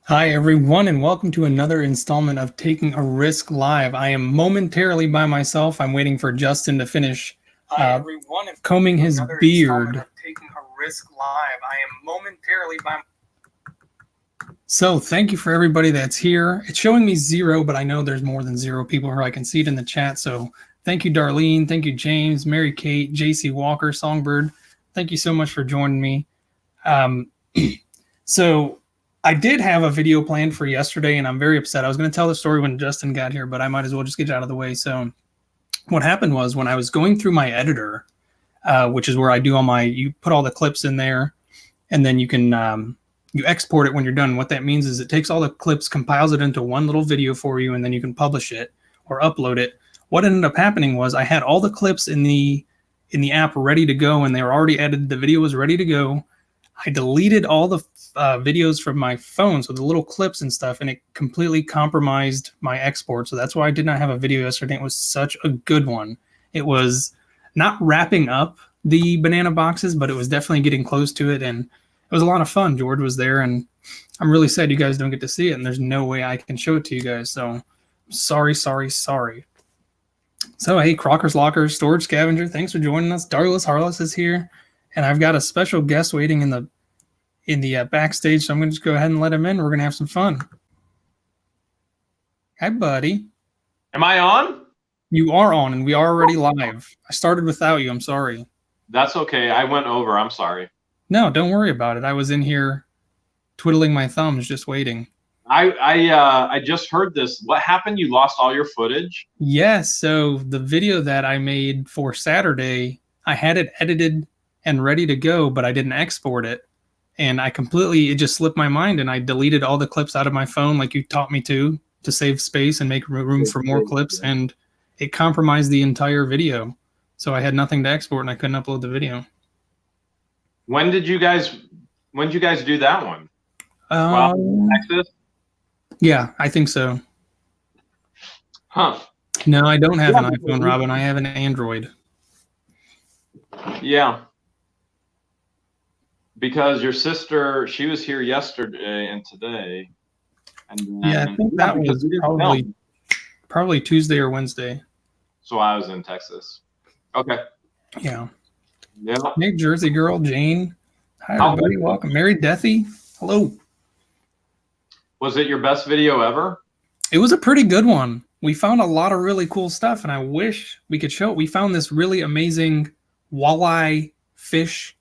Hi, everyone, and welcome to another installment of Taking a Risk Live. I am momentarily by myself. I'm waiting for Justin to finish combing his beard. Taking a Risk Live. I am momentarily by. So thank you for everybody that's here. It's showing me 0, but I know there's more than 0 people here. I can see it in the chat. So thank you, Darlene. Thank you, James, Mary Kate, JC Walker, Songbird. Thank you so much for joining me. So I did have a video planned for yesterday, and I'm very upset. I was going to tell the story when Justin got here, but I might as well just get it out of the way. So what happened was when I was going through my editor, which is where I do all my, you put all the clips in there, and then you can you export it when you're done. What that means is it takes all the clips, compiles it into one little video for you, and then you can publish it or upload it. What ended up happening was I had all the clips in the app ready to go, and they were already edited. The video was ready to go. I deleted all the videos from my phone, so the little clips and stuff, and it completely compromised my export. So that's why I did not have a video yesterday. It was such a good one. It was not wrapping up the banana boxes, but it was definitely getting close to it, and it was a lot of fun. George was there, and I'm really sad you guys don't get to see it, and there's no way I can show it to you guys. So sorry. So hey, Crocker's Locker, Storage Scavenger, thanks for joining us. Darless Harless is here, and I've got a special guest waiting in the backstage, so I'm going to just go ahead and let him in. We're going to have some fun. Hi, buddy. Am I on? You are on, and we are already live. I started without you. I'm sorry. That's okay. I went over. I'm sorry. No, don't worry about it. I was in here twiddling my thumbs, just waiting. I just heard this. What happened? You lost all your footage? Yes. So the video that I made for Saturday, I had it edited and ready to go, but I didn't export it. And it just slipped my mind, and I deleted all the clips out of my phone like you taught me to save space and make room for more clips, and it compromised the entire video. So I had nothing to export, and I couldn't upload the video. When did you guys do that one? Texas? Yeah, I think so. Huh. No, I don't have an iPhone, Robin. I have an Android. Yeah. Because your sister, she was here yesterday and today. And yeah, I think that was probably Tuesday or Wednesday. So I was in Texas. Okay. Yeah. Yeah. Hey, Jersey girl, Jane. Hi, everybody. Welcome. Mary Deathy. Hello. Was it your best video ever? It was a pretty good one. We found a lot of really cool stuff, and I wish we could show it. We found this really amazing walleye fish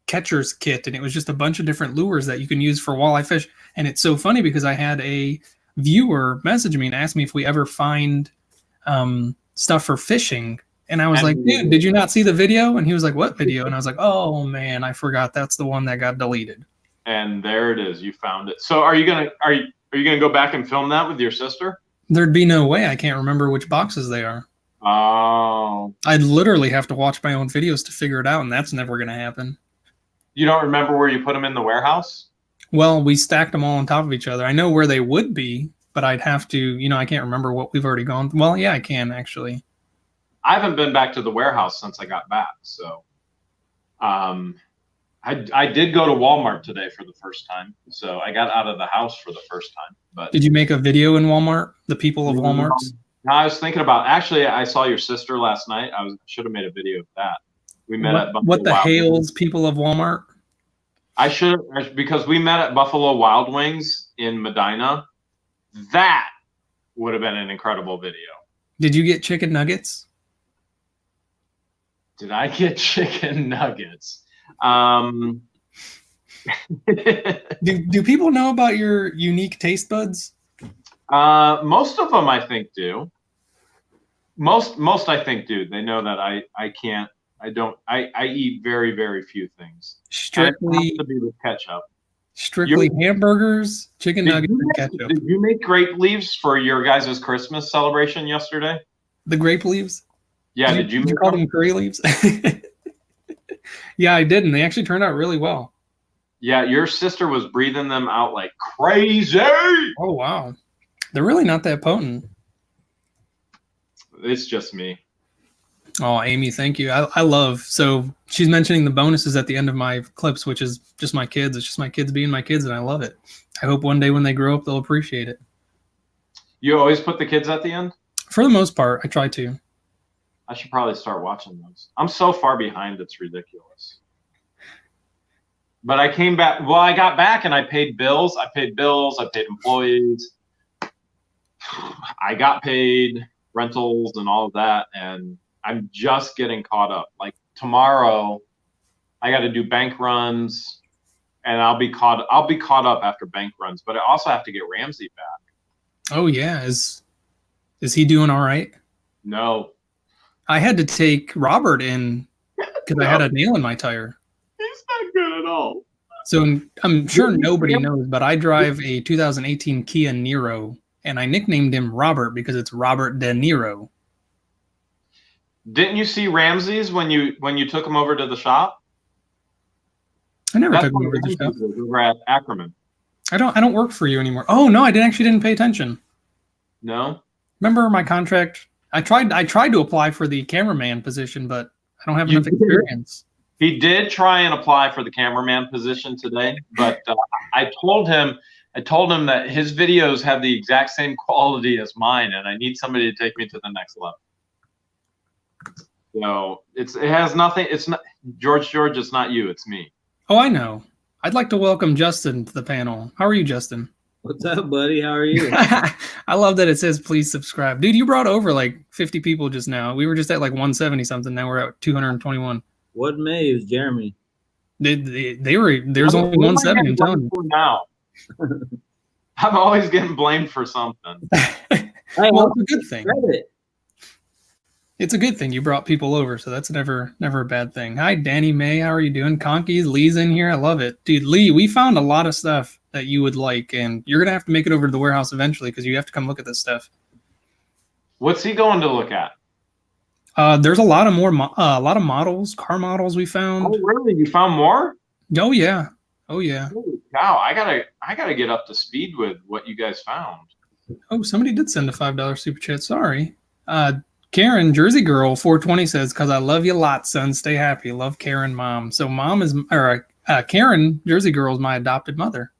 catcher's kit, and it was just a bunch of different lures that you can use for walleye fish. And it's so funny because I had a viewer message me and ask me if we ever find stuff for fishing. And I was like, dude, did you not see the video? And he was like, what video? And I was like, oh man, I forgot. That's the one that got deleted. And there it is. You found it. So are you gonna go back and film that with your sister? There'd be no way. I can't remember which boxes they are. Oh. I'd literally have to watch my own videos to figure it out, and that's never going to happen. You don't remember where you put them in the warehouse? Well, we stacked them all on top of each other. I know where they would be, but I'd have to, I can't remember what we've already gone. Well, yeah, I can actually. I haven't been back to the warehouse since I got back. So I did go to Walmart today for the first time. So I got out of the house for the first time. But did you make a video in Walmart? The people of Walmart? I was thinking about, actually, I saw your sister last night. I should have made a video of that. We met at Buffalo What the Hales people of Walmart? I should, because we met at Buffalo Wild Wings in Medina. That would have been an incredible video. Did you get chicken nuggets? Did I get chicken nuggets? Do people know about your unique taste buds? Most of them, I think, do. Most I think do. They know that I can't. I eat very, very few things. Strictly to be with ketchup. Strictly hamburgers, chicken nuggets, and ketchup. Did you make grape leaves for your guys' Christmas celebration yesterday? The grape leaves? Yeah, did you call them curry leaves? Yeah, I did, and they actually turned out really well. Yeah, your sister was breathing them out like crazy. Oh, wow. They're really not that potent. It's just me. Oh, Amy, thank you. I love, so she's mentioning the bonuses at the end of my clips, which is just my kids. It's just my kids being my kids, and I love it. I hope one day when they grow up, they'll appreciate it. You always put the kids at the end? For the most part, I try to. I should probably start watching those. I'm so far behind, it's ridiculous. But I came back. Well, I got back and I paid bills. I paid employees. I got paid rentals and all of that. And I'm just getting caught up. Like tomorrow, I got to do bank runs and I'll be caught up after bank runs. But I also have to get Ramsey back. Oh, yeah. Is he doing all right? No. I had to take Robert in because I had a nail in my tire. He's not good at all. So I'm sure nobody knows, but I drive a 2018 Kia Niro, and I nicknamed him Robert because it's Robert De Niro. Didn't you see Ramsey's when you took him over to the shop? I never took him over to the shop. Over at Ackerman. I don't work for you anymore. Oh no, I didn't pay attention. No. Remember my contract? I tried to apply for the cameraman position, but I don't have enough experience. He did try and apply for the cameraman position today, but I told him that his videos have the exact same quality as mine, and I need somebody to take me to the next level. So it has nothing. It's not George. It's not you. It's me. Oh, I know. I'd like to welcome Justin to the panel. How are you, Justin? What's up, buddy? How are you? I love that it says please subscribe. Dude, you brought over like 50 people just now. We were just at like 170 something. Now we're at 221. What May is Jeremy? There's only 170. I'm telling you. Now. I'm always getting blamed for something. Well, it's a good thing. Credit. It's a good thing you brought people over, so that's never a bad thing. Hi, Danny May. How are you doing? Conkeys, Lee's in here. I love it. Dude, Lee, we found a lot of stuff that you would like, and you're going to have to make it over to the warehouse eventually because you have to come look at this stuff. What's he going to look at? There's a lot of models, car models we found. Oh, really? You found more? Oh, yeah. Oh, yeah. Holy cow, I gotta get up to speed with what you guys found. Oh, somebody did send a $5 super chat. Sorry. Karen, Jersey Girl 420 says, "Cause I love you a lot, son. Stay happy. Love Karen, mom." So Karen, Jersey Girl is my adopted mother.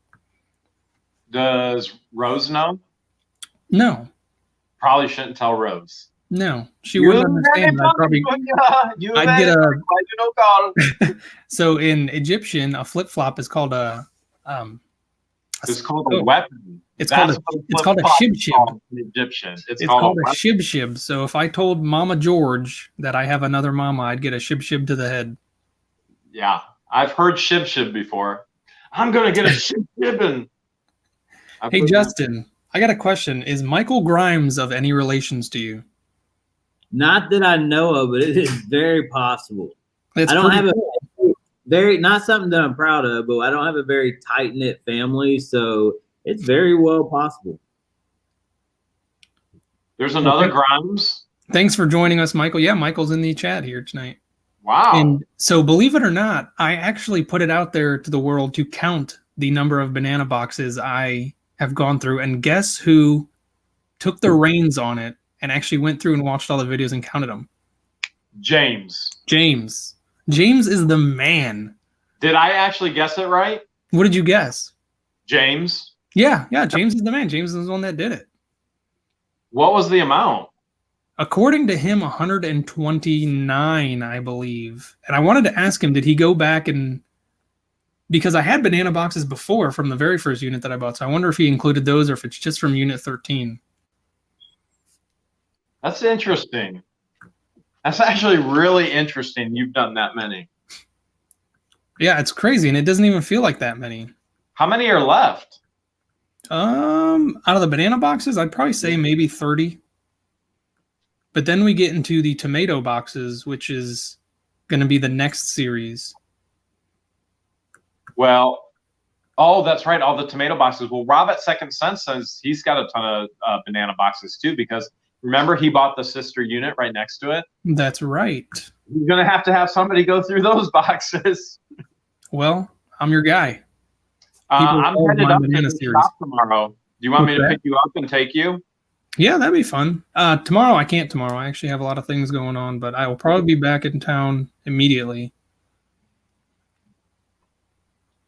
Does Rose know? No. Probably shouldn't tell Rose. No, she wouldn't understand. I'd get a. So in Egyptian, a flip flop is called a. It's called a weapon. It's called a shib-shib. In Egyptian. It's called a shib-shib. So if I told Mama George that I have another mama, I'd get a shib-shib to the head. Yeah, I've heard shib-shib before. I'm gonna get a shib-shib. Hey Justin, I got a question. Is Michael Grimes of any relations to you? Not that I know of, but it is very possible. It's I don't have not something that I'm proud of, but I don't have a very tight-knit family, so it's very well possible. There's another Grimes. Thanks for joining us, Michael. Yeah, Michael's in the chat here tonight. Wow. And so believe it or not, I actually put it out there to the world to count the number of banana boxes I have gone through, and guess who took the reins on it and actually went through and watched all the videos and counted them? James is the man. Did I actually guess it right? What did you guess? James. Yeah, James is the man. James is the one that did it. What was the amount? According to him, 129, I believe. And I wanted to ask him, did he go back and... Because I had banana boxes before from the very first unit that I bought, so I wonder if he included those or if it's just from unit 13. That's interesting. That's actually really interesting. You've done that many. Yeah, it's crazy, and it doesn't even feel like that many. How many are left? Out of the banana boxes, I'd probably say maybe 30. But then we get into the tomato boxes, which is going to be the next series. Well, oh, that's right. All the tomato boxes. Well, Rob at Second Sense says he's got a ton of banana boxes too, because remember he bought the sister unit right next to it? That's right. He's going to have somebody go through those boxes. Well, I'm your guy. I'm headed up to the shop tomorrow. Do you want me to pick you up and take you? Yeah, that'd be fun. Tomorrow, I can't tomorrow. I actually have a lot of things going on, but I will probably be back in town immediately.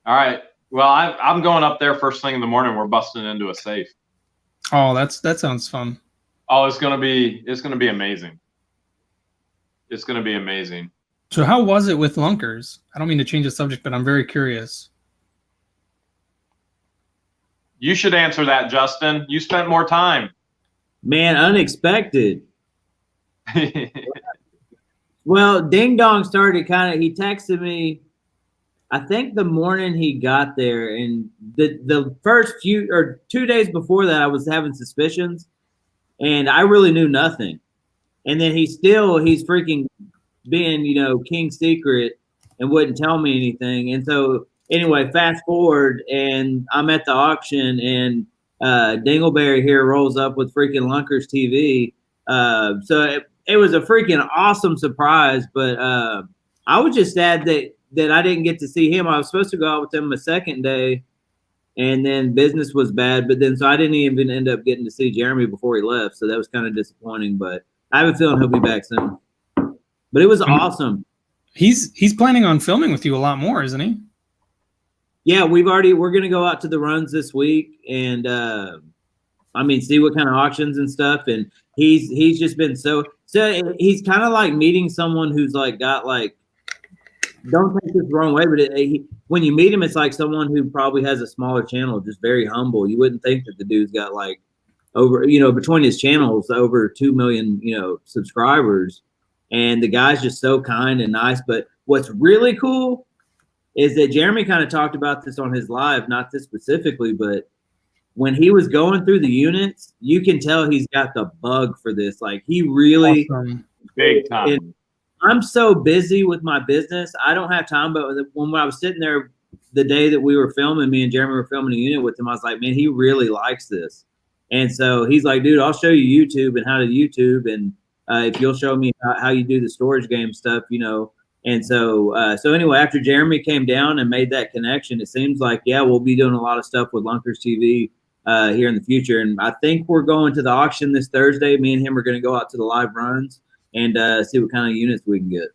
All right. Well, I'm going up there first thing in the morning. We're busting into a safe. Oh, that sounds fun. Oh, it's gonna be amazing. It's gonna be amazing. So how was it with Lunkers? I don't mean to change the subject, but I'm very curious. You should answer that, Justin. You spent more time. Man, unexpected. Well, Ding Dong started he texted me, I think the morning he got there, and the first 2 days before that, I was having suspicions, and I really knew nothing. And then he's freaking being, king secret and wouldn't tell me anything. And so anyway, fast forward, and I'm at the auction, and Dingleberry here rolls up with freaking Lunkers TV. So it was a freaking awesome surprise, but I was just sad that I didn't get to see him. I was supposed to go out with him a second day, and then business was bad. But then, so I didn't even end up getting to see Jeremy before he left. So that was kind of disappointing, but I have a feeling he'll be back soon. But it was awesome. He's planning on filming with you a lot more, isn't he? Yeah, we're going to go out to the runs this week and, see what kind of auctions and stuff. And he's just been so he's kind of like meeting someone who's like got like, don't take this the wrong way, but when you meet him, it's like someone who probably has a smaller channel, just very humble. You wouldn't think that the dude's got like over, between his channels, over 2 million, subscribers. And the guy's just so kind and nice. But what's really cool is that Jeremy kind of talked about this on his live, not this specifically, but when he was going through the units, you can tell he's got the bug for this. Like he really big time. I'm so busy with my business. I don't have time. But when I was sitting there the day that we were filming, me and Jeremy were filming a unit with him, I was like, man, he really likes this. And so he's like, dude, I'll show you YouTube and how to YouTube. And if you'll show me how you do the storage game stuff, And so anyway, after Jeremy came down and made that connection, it seems like, yeah, we'll be doing a lot of stuff with Lunkers TV here in the future. And I think we're going to the auction this Thursday. Me and him are going to go out to the live runs and see what kind of units we can get.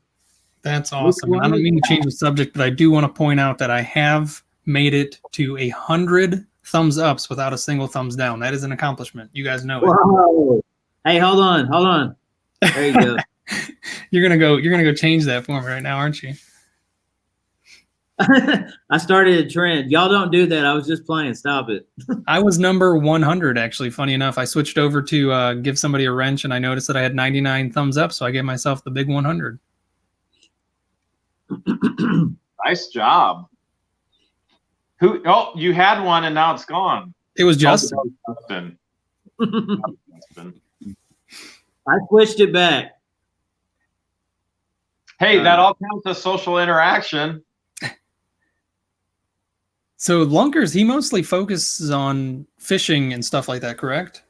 That's awesome. I don't mean to change the subject, but I do want to point out that I have made it to 100 thumbs ups without a single thumbs down. That is an accomplishment. You guys know it. Whoa. Hey, hold on. There you go. You're gonna go change that for me right now, aren't you? I started a trend. Y'all don't do that. I was just playing. Stop it. I was number 100 actually. Funny enough, I switched over to give somebody a wrench, and I noticed that I had 99 thumbs up, so I gave myself the big 100. Nice job. You had one and now it's gone. It was Justin. I switched it back. Hey, that all counts as social interaction. So Lunkers, he mostly focuses on fishing and stuff like that, correct?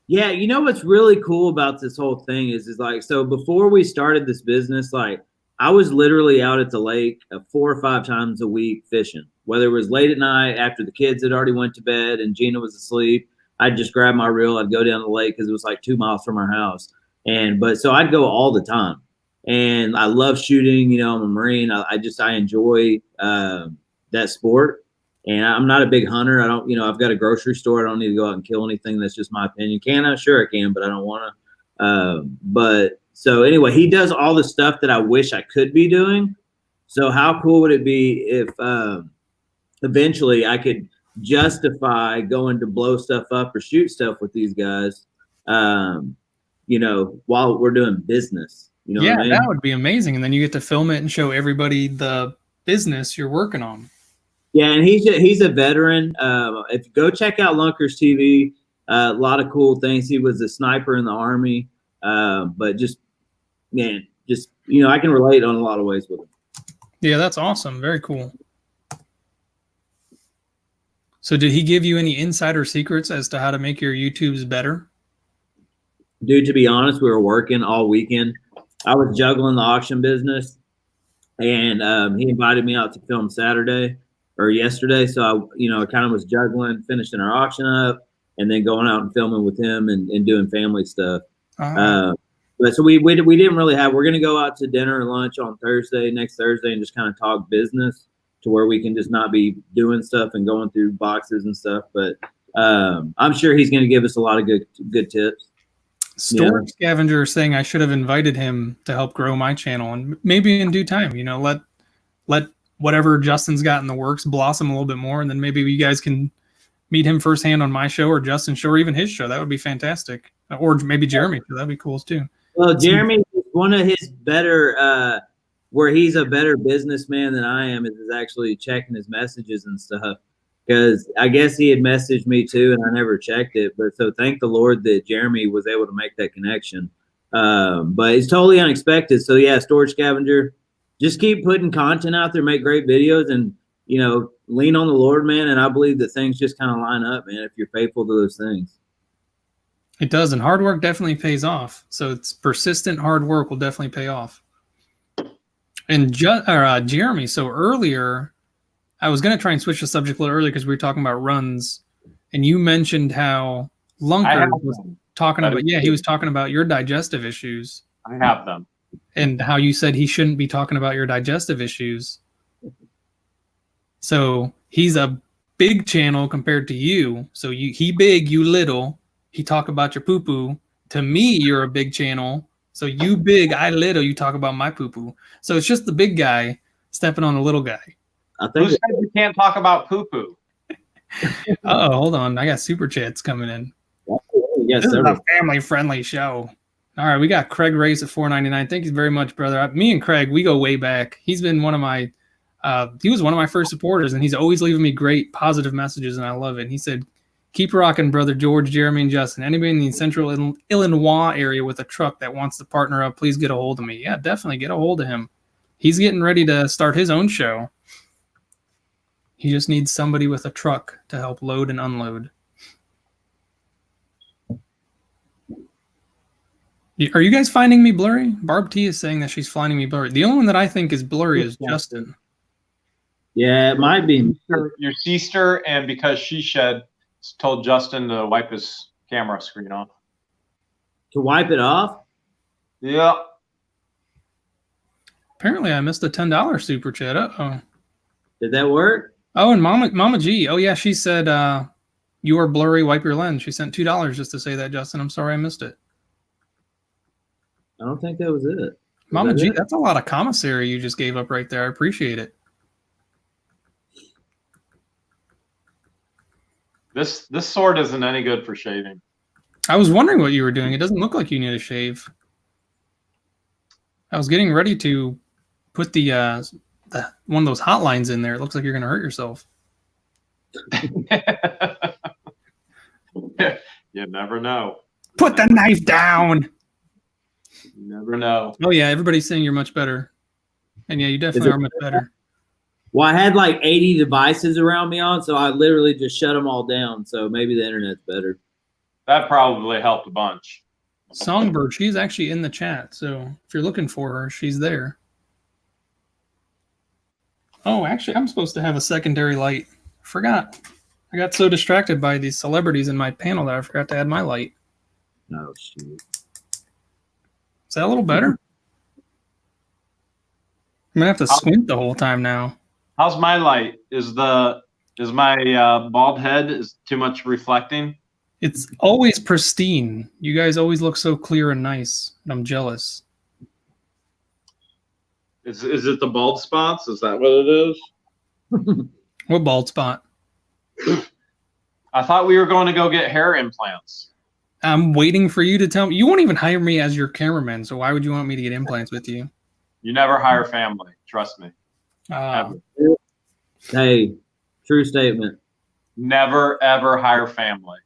Yeah, what's really cool about this whole thing is like, so before we started this business, like I was literally out at the lake 4 or 5 times a week fishing, whether it was late at night after the kids had already went to bed and Gina was asleep. I'd just grab my reel. I'd go down the lake because it was like 2 miles from our house. So I'd go all the time. And I love shooting. I'm a Marine. I enjoy that sport. And I'm not a big hunter. I don't, I've got a grocery store. I don't need to go out and kill anything. That's just my opinion. Can I? Sure I can, but I don't want to. But so anyway, he does all the stuff that I wish I could be doing. So how cool would it be if eventually I could justify going to blow stuff up or shoot stuff with these guys, while we're doing business. What I mean? That would be amazing. And then you get to film it and show everybody the business you're working on. Yeah, and he's a veteran. If you go check out Lunkers TV, a lot of cool things. He was a sniper in the Army, but I can relate on a lot of ways with him. Yeah, that's awesome. Very cool. So did he give you any insider secrets as to how to make your YouTubes better? Dude, to be honest, we were working all weekend. I was juggling the auction business, and he invited me out to film Saturday or yesterday. So I kind of was juggling, finishing our auction up, and then going out and filming with him and doing family stuff. But so we didn't really have. We're gonna go out to dinner or lunch on next Thursday, and just kind of talk business. to where we can just not be doing stuff and going through boxes and stuff. But I'm sure he's going to give us a lot of good tips. Storage Scavenger is saying I should have invited him to help grow my channel, and maybe in due time, you know, let whatever Justin's got in the works blossom a little bit more, and then maybe you guys can meet him firsthand on my show or Justin's show or even his show. That would be fantastic. Or maybe Jeremy, that'd be cool too. Well, Jeremy is one of his better, where he's a better businessman than I am, is actually checking his messages and stuff. Because I guess he had messaged me too, and I never checked it. But so thank the Lord that Jeremy was able to make that connection. But it's totally unexpected. So yeah, Storage Scavenger, just keep putting content out there, make great videos, and you know, lean on the Lord, man. And I believe that things just kind of line up, man, if you're faithful to those things. It does, and hard work definitely pays off. So it's persistent hard work will definitely pay off. And Jeremy, so earlier, I was going to try and switch the subject a little earlier because we were talking about runs, and you mentioned how Lunker was talking about, he was talking about your digestive issues. I have them. And how you said he shouldn't be talking about your digestive issues. So he's a big channel compared to you. So he big, you little. He talk about your poo-poo. To me, you're a big channel. So you big, I little, you talk about my poo-poo. So it's just the big guy stepping on the little guy. I think who said you can't talk about poo-poo? Uh-oh, hold on. I got super chats coming in. Yes, this is a family-friendly show. All right, we got Craig Race at $4.99. Thank you very much, brother. Me and Craig, we go way back. He's been one of my he was one of my first supporters, and he's always leaving me great positive messages, and I love it. And he said, keep rocking, brother George, Jeremy, and Justin. Anybody in the central Illinois area with a truck that wants to partner up, please get a hold of me. Yeah, definitely get a hold of him. He's getting ready to start his own show. He just needs somebody with a truck to help load and unload. Are you guys finding me blurry? Barb T is saying that she's finding me blurry. The only one that I think is blurry is Justin. Yeah, it might be. Your sister, and because she told Justin to wipe his camera screen off. To wipe it off? Yeah. Apparently I missed a $10 super chat. Uh-oh. Did that work? Oh, and Mama G. Oh, yeah, she said, you are blurry, wipe your lens. She sent $2 just to say that, Justin. I'm sorry I missed it. I don't think that was it. Mama G, that's a lot of commissary you just gave up right there. I appreciate it. This sword isn't any good for shaving. I was wondering what you were doing. It doesn't look like you need a shave. I was getting ready to put the one of those hotlines in there. It looks like you're going to hurt yourself. You never know. Put the knife down. You never know. Oh, yeah. Everybody's saying you're much better. And yeah, you definitely are much better. Well, I had like 80 devices around me on, so I literally just shut them all down. So maybe the internet's better. That probably helped a bunch. Songbird, she's actually in the chat. So if you're looking for her, she's there. Oh, actually, I'm supposed to have a secondary light. Forgot. I got so distracted by these celebrities in my panel that I forgot to add my light. Oh, shoot. Is that a little better? I'm going to have to squint the whole time now. How's my light? Is my bald head is too much reflecting? It's always pristine. You guys always look so clear and nice. And I'm jealous. Is it the bald spots? Is that what it is? What bald spot? I thought we were going to go get hair implants. I'm waiting for you to tell me. You won't even hire me as your cameraman, so why would you want me to get implants with you? You never hire family. Trust me. Hey, true statement. Never, ever hire family.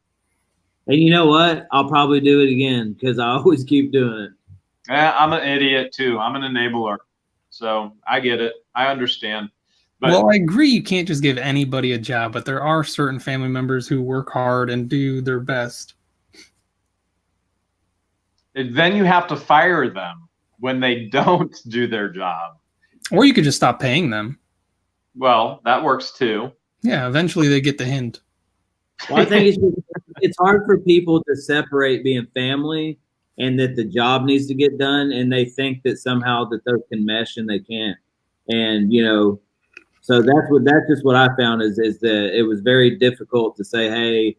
And you know what? I'll probably do it again because I always keep doing it. Yeah, I'm an idiot too. I'm an enabler. So I get it. I understand. But well, I agree you can't just give anybody a job, but there are certain family members who work hard and do their best. Then you have to fire them when they don't do their job. Or you could just stop paying them. Well, that works too. Yeah, eventually they get the hint. Well, I think it's hard for people to separate being family and that the job needs to get done, and they think that somehow that those can mesh and they can't. And, you know, So that's just what I found is that it was very difficult to say, hey,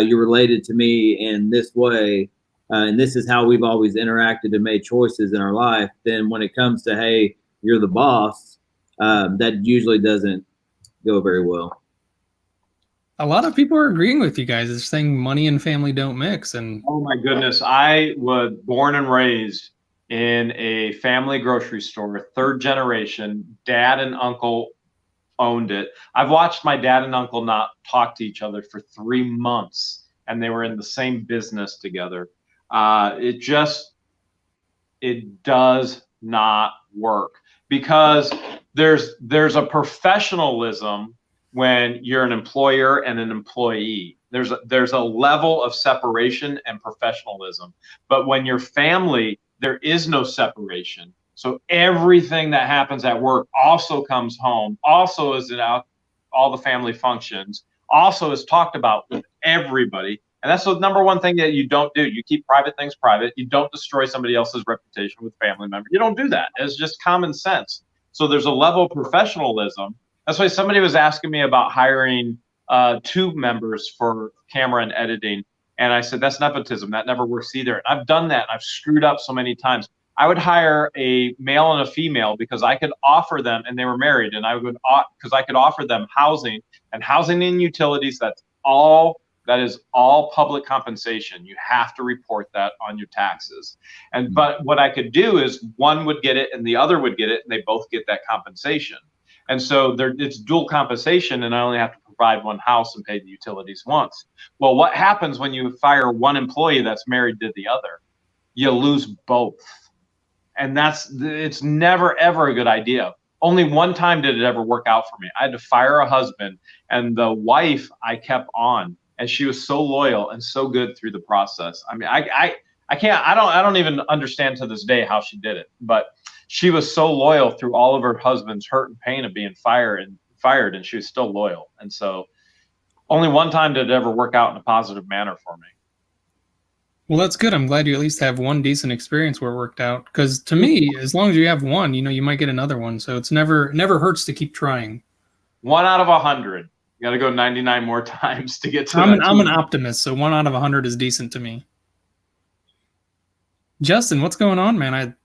you're related to me in this way, and this is how we've always interacted and made choices in our life. Then when it comes to, hey, you're the boss, that usually doesn't go very well. A lot of people are agreeing with you guys. It's saying money and family don't mix. And oh my goodness, I was born and raised in a family grocery store, third generation. Dad and uncle owned it. I've watched my dad and uncle not talk to each other for 3 months, and they were in the same business together. It does not work because there's a professionalism when you're an employer and an employee. There's a level of separation and professionalism, but when you're family, there is no separation. So everything that happens at work also comes home, also is out all the family functions, also is talked about with everybody. And that's the number one thing that you don't do. You keep private things private. You don't destroy somebody else's reputation with family members. You don't do that. It's just common sense. So there's a level of professionalism. That's why somebody was asking me about hiring 2 members for camera and editing. And I said, that's nepotism. That never works either. And I've done that. And I've screwed up so many times. I would hire a male and a female because I could offer them, and they were married, and I would, because I could offer them housing and utilities. That is all public compensation. You have to report that on your taxes. And but what I could do is one would get it and the other would get it, and they both get that compensation. And so it's dual compensation, and I only have to provide one house and pay the utilities once. Well, what happens when you fire one employee that's married to the other? You lose both. And it's never, ever a good idea. Only one time did it ever work out for me. I had to fire a husband, and the wife I kept on, and she was so loyal and so good through the process. I mean, I don't even understand to this day how she did it, but she was so loyal through all of her husband's hurt and pain of being fired, and she was still loyal. And so only one time did it ever work out in a positive manner for me. Well, that's good. I'm glad you at least have one decent experience where it worked out. Because to me, as long as you have one, you might get another one. So it never hurts to keep trying. 1 out of 100. You got to go 99 more times to get to. I'm an optimist, so 1 out of 100 is decent to me. Justin, what's going on, man? I'm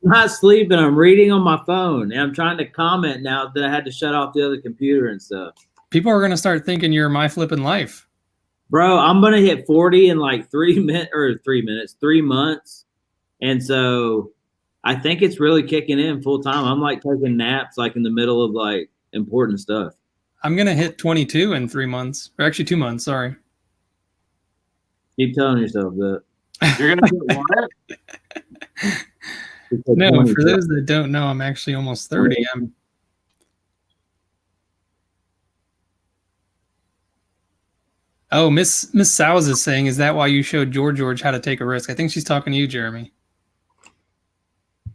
not sleeping. I'm reading on my phone, and I'm trying to comment now that I had to shut off the other computer and stuff. People are going to start thinking you're my flipping life. Bro, I'm going to hit 40 in like 3 months. And so I think it's really kicking in full time. I'm like taking naps like in the middle of like important stuff. I'm going to hit 22 in 3 months, or actually 2 months. Sorry. Keep telling yourself that. You're going to get what? No, for those that don't know, I'm actually almost 30. Oh, Miss Sowes is saying, is that why you showed George how to take a risk? I think she's talking to you, Jeremy.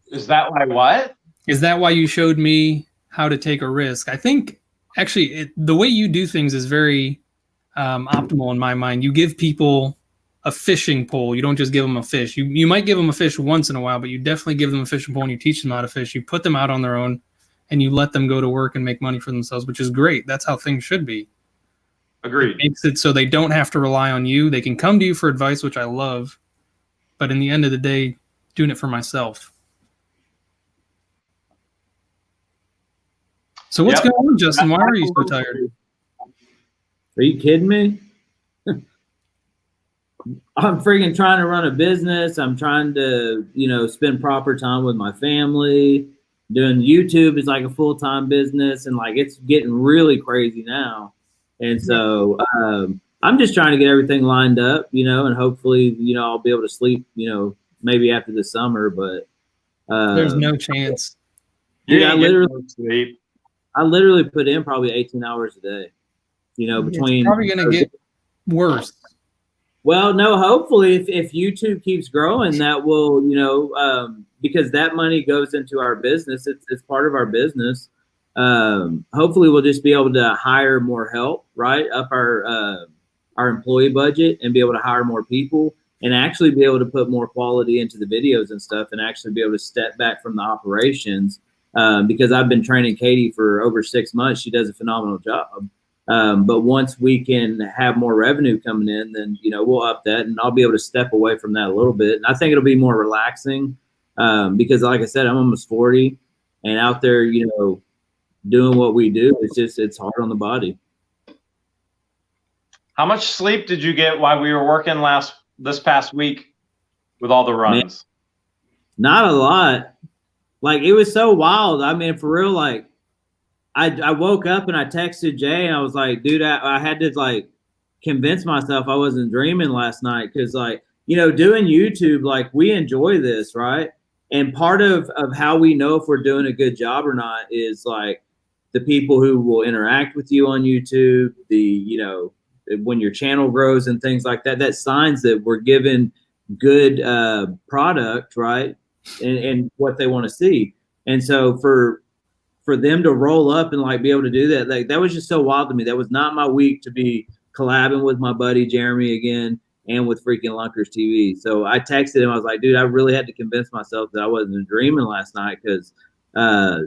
Is that why what? Is that why you showed me how to take a risk? I think, actually, the way you do things is very optimal in my mind. You give people a fishing pole. You don't just give them a fish. You might give them a fish once in a while, but you definitely give them a fishing pole and you teach them how to fish. You put them out on their own, and you let them go to work and make money for themselves, which is great. That's how things should be. Agreed. It makes it so they don't have to rely on you. They can come to you for advice, which I love. But in the end of the day, doing it for myself. So what's going on, Justin? Why are you so tired? Are you kidding me? I'm freaking trying to run a business. I'm trying to, spend proper time with my family. Doing YouTube is like a full-time business, and like it's getting really crazy now. And so I'm just trying to get everything lined up, and hopefully, I'll be able to sleep, maybe after the summer, but there's no chance. Yeah, I literally put in probably 18 hours a day, between. It's probably going to get worse. Well, no, hopefully if YouTube keeps growing, that will, because that money goes into our business. It's part of our business. Hopefully we'll just be able to hire more help, right? Up our employee budget and be able to hire more people and actually be able to put more quality into the videos and stuff and actually be able to step back from the operations because I've been training Katie for over 6 months. She does a phenomenal job. But once we can have more revenue coming in, then, you know, we'll up that, and I'll be able to step away from that a little bit. And I think it'll be more relaxing because, like I said, I'm almost 40, and out there, you know, doing what we do, it's hard on the body. How much sleep did you get while we were working this past week with all the runs? Man, not a lot. Like, it was so wild. I mean, for real, like, I woke up and I texted Jay and I was like, dude, I had to like convince myself I wasn't dreaming last night. Cause like, you know, doing YouTube, like, we enjoy this, right? And part of how we know if we're doing a good job or not is like the people who will interact with you on YouTube, you know, when your channel grows and things like that, that's signs that we're giving good product, right? And what they want to see. And so for them to roll up and like be able to do that, like, that was just so wild to me. That was not my week to be collabing with my buddy Jeremy again and with freaking Lunkers TV. So I texted him. I was like, dude, I really had to convince myself that I wasn't dreaming last night because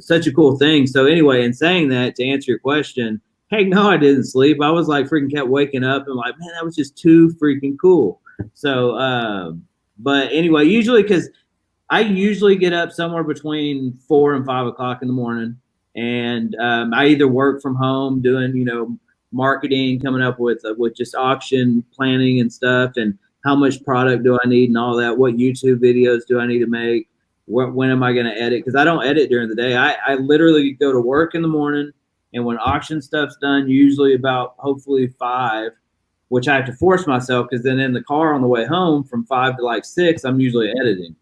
such a cool thing. So anyway, in saying that, to answer your question, heck no, I didn't sleep. I was like freaking kept waking up and like, man, that was just too freaking cool. So, but anyway, usually, because I usually get up somewhere between 4 and 5 o'clock in the morning. And I either work from home doing, you know, marketing, coming up with just auction planning and stuff, and how much product do I need and all that. What YouTube videos do I need to make? When am I going to edit? Because I don't edit during the day. I literally go to work in the morning, and when auction stuff's done, usually about hopefully 5, which I have to force myself, because then in the car on the way home from 5 to like 6, I'm usually editing.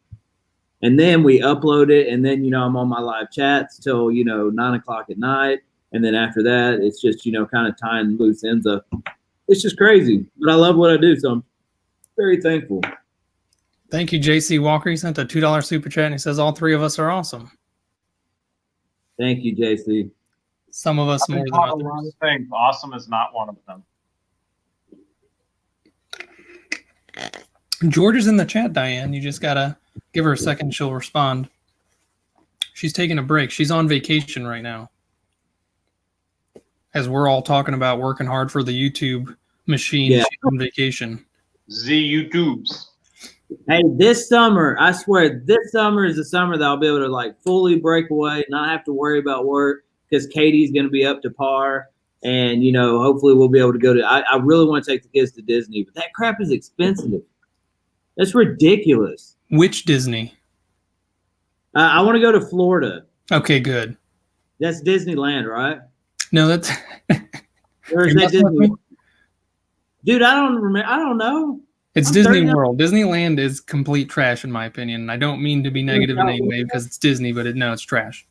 And then we upload it, and then, you know, I'm on my live chats till, you know, 9 o'clock at night. And then after that, it's just, you know, kind of tying loose ends up. It's just crazy, but I love what I do, so I'm very thankful. Thank you, JC Walker. He sent a $2 super chat, and he says all 3 of us are awesome. Thank you, JC. Some of us more than others. A lot of things. Awesome is not one of them. George is in the chat, Diane. You just gotta give her a second. She'll respond. She's taking a break. She's on vacation right now. As we're all talking about working hard for the YouTube machine, yeah. She's on vacation. The YouTubes. Hey, this summer, I swear, this summer is the summer that I'll be able to like fully break away, not have to worry about work, because Katie's going to be up to par. And, you know, hopefully we'll be able to go to, I really want to take the kids to Disney, but that crap is expensive. That's ridiculous. Which Disney? I want to go to Florida. Okay, good. That's Disneyland, right? No, that's. Or is that Disney? Dude, I don't remember. I don't know. It's Disney World. Disneyland is complete trash, in my opinion. I don't mean to be negative in any way because it's Disney, but no, it's trash.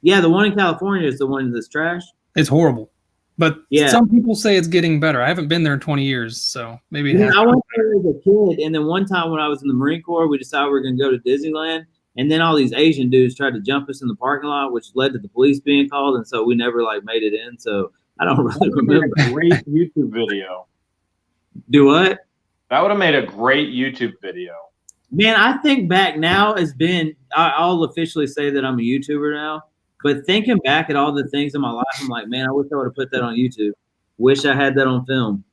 Yeah, the one in California is the one that's trash. It's horrible. But yeah, some people say it's getting better. I haven't been there in 20 years, so maybe it has. I went there as a kid, and then one time when I was in the Marine Corps, we decided we were going to go to Disneyland, and then all these Asian dudes tried to jump us in the parking lot, which led to the police being called, and so we never like made it in. So I don't really remember. A great YouTube video. Do what? That would have made a great YouTube video. Man, I think back now has been. I'll officially say that I'm a YouTuber now. But thinking back at all the things in my life, I'm like, man, I wish I would have put that on YouTube. Wish I had that on film.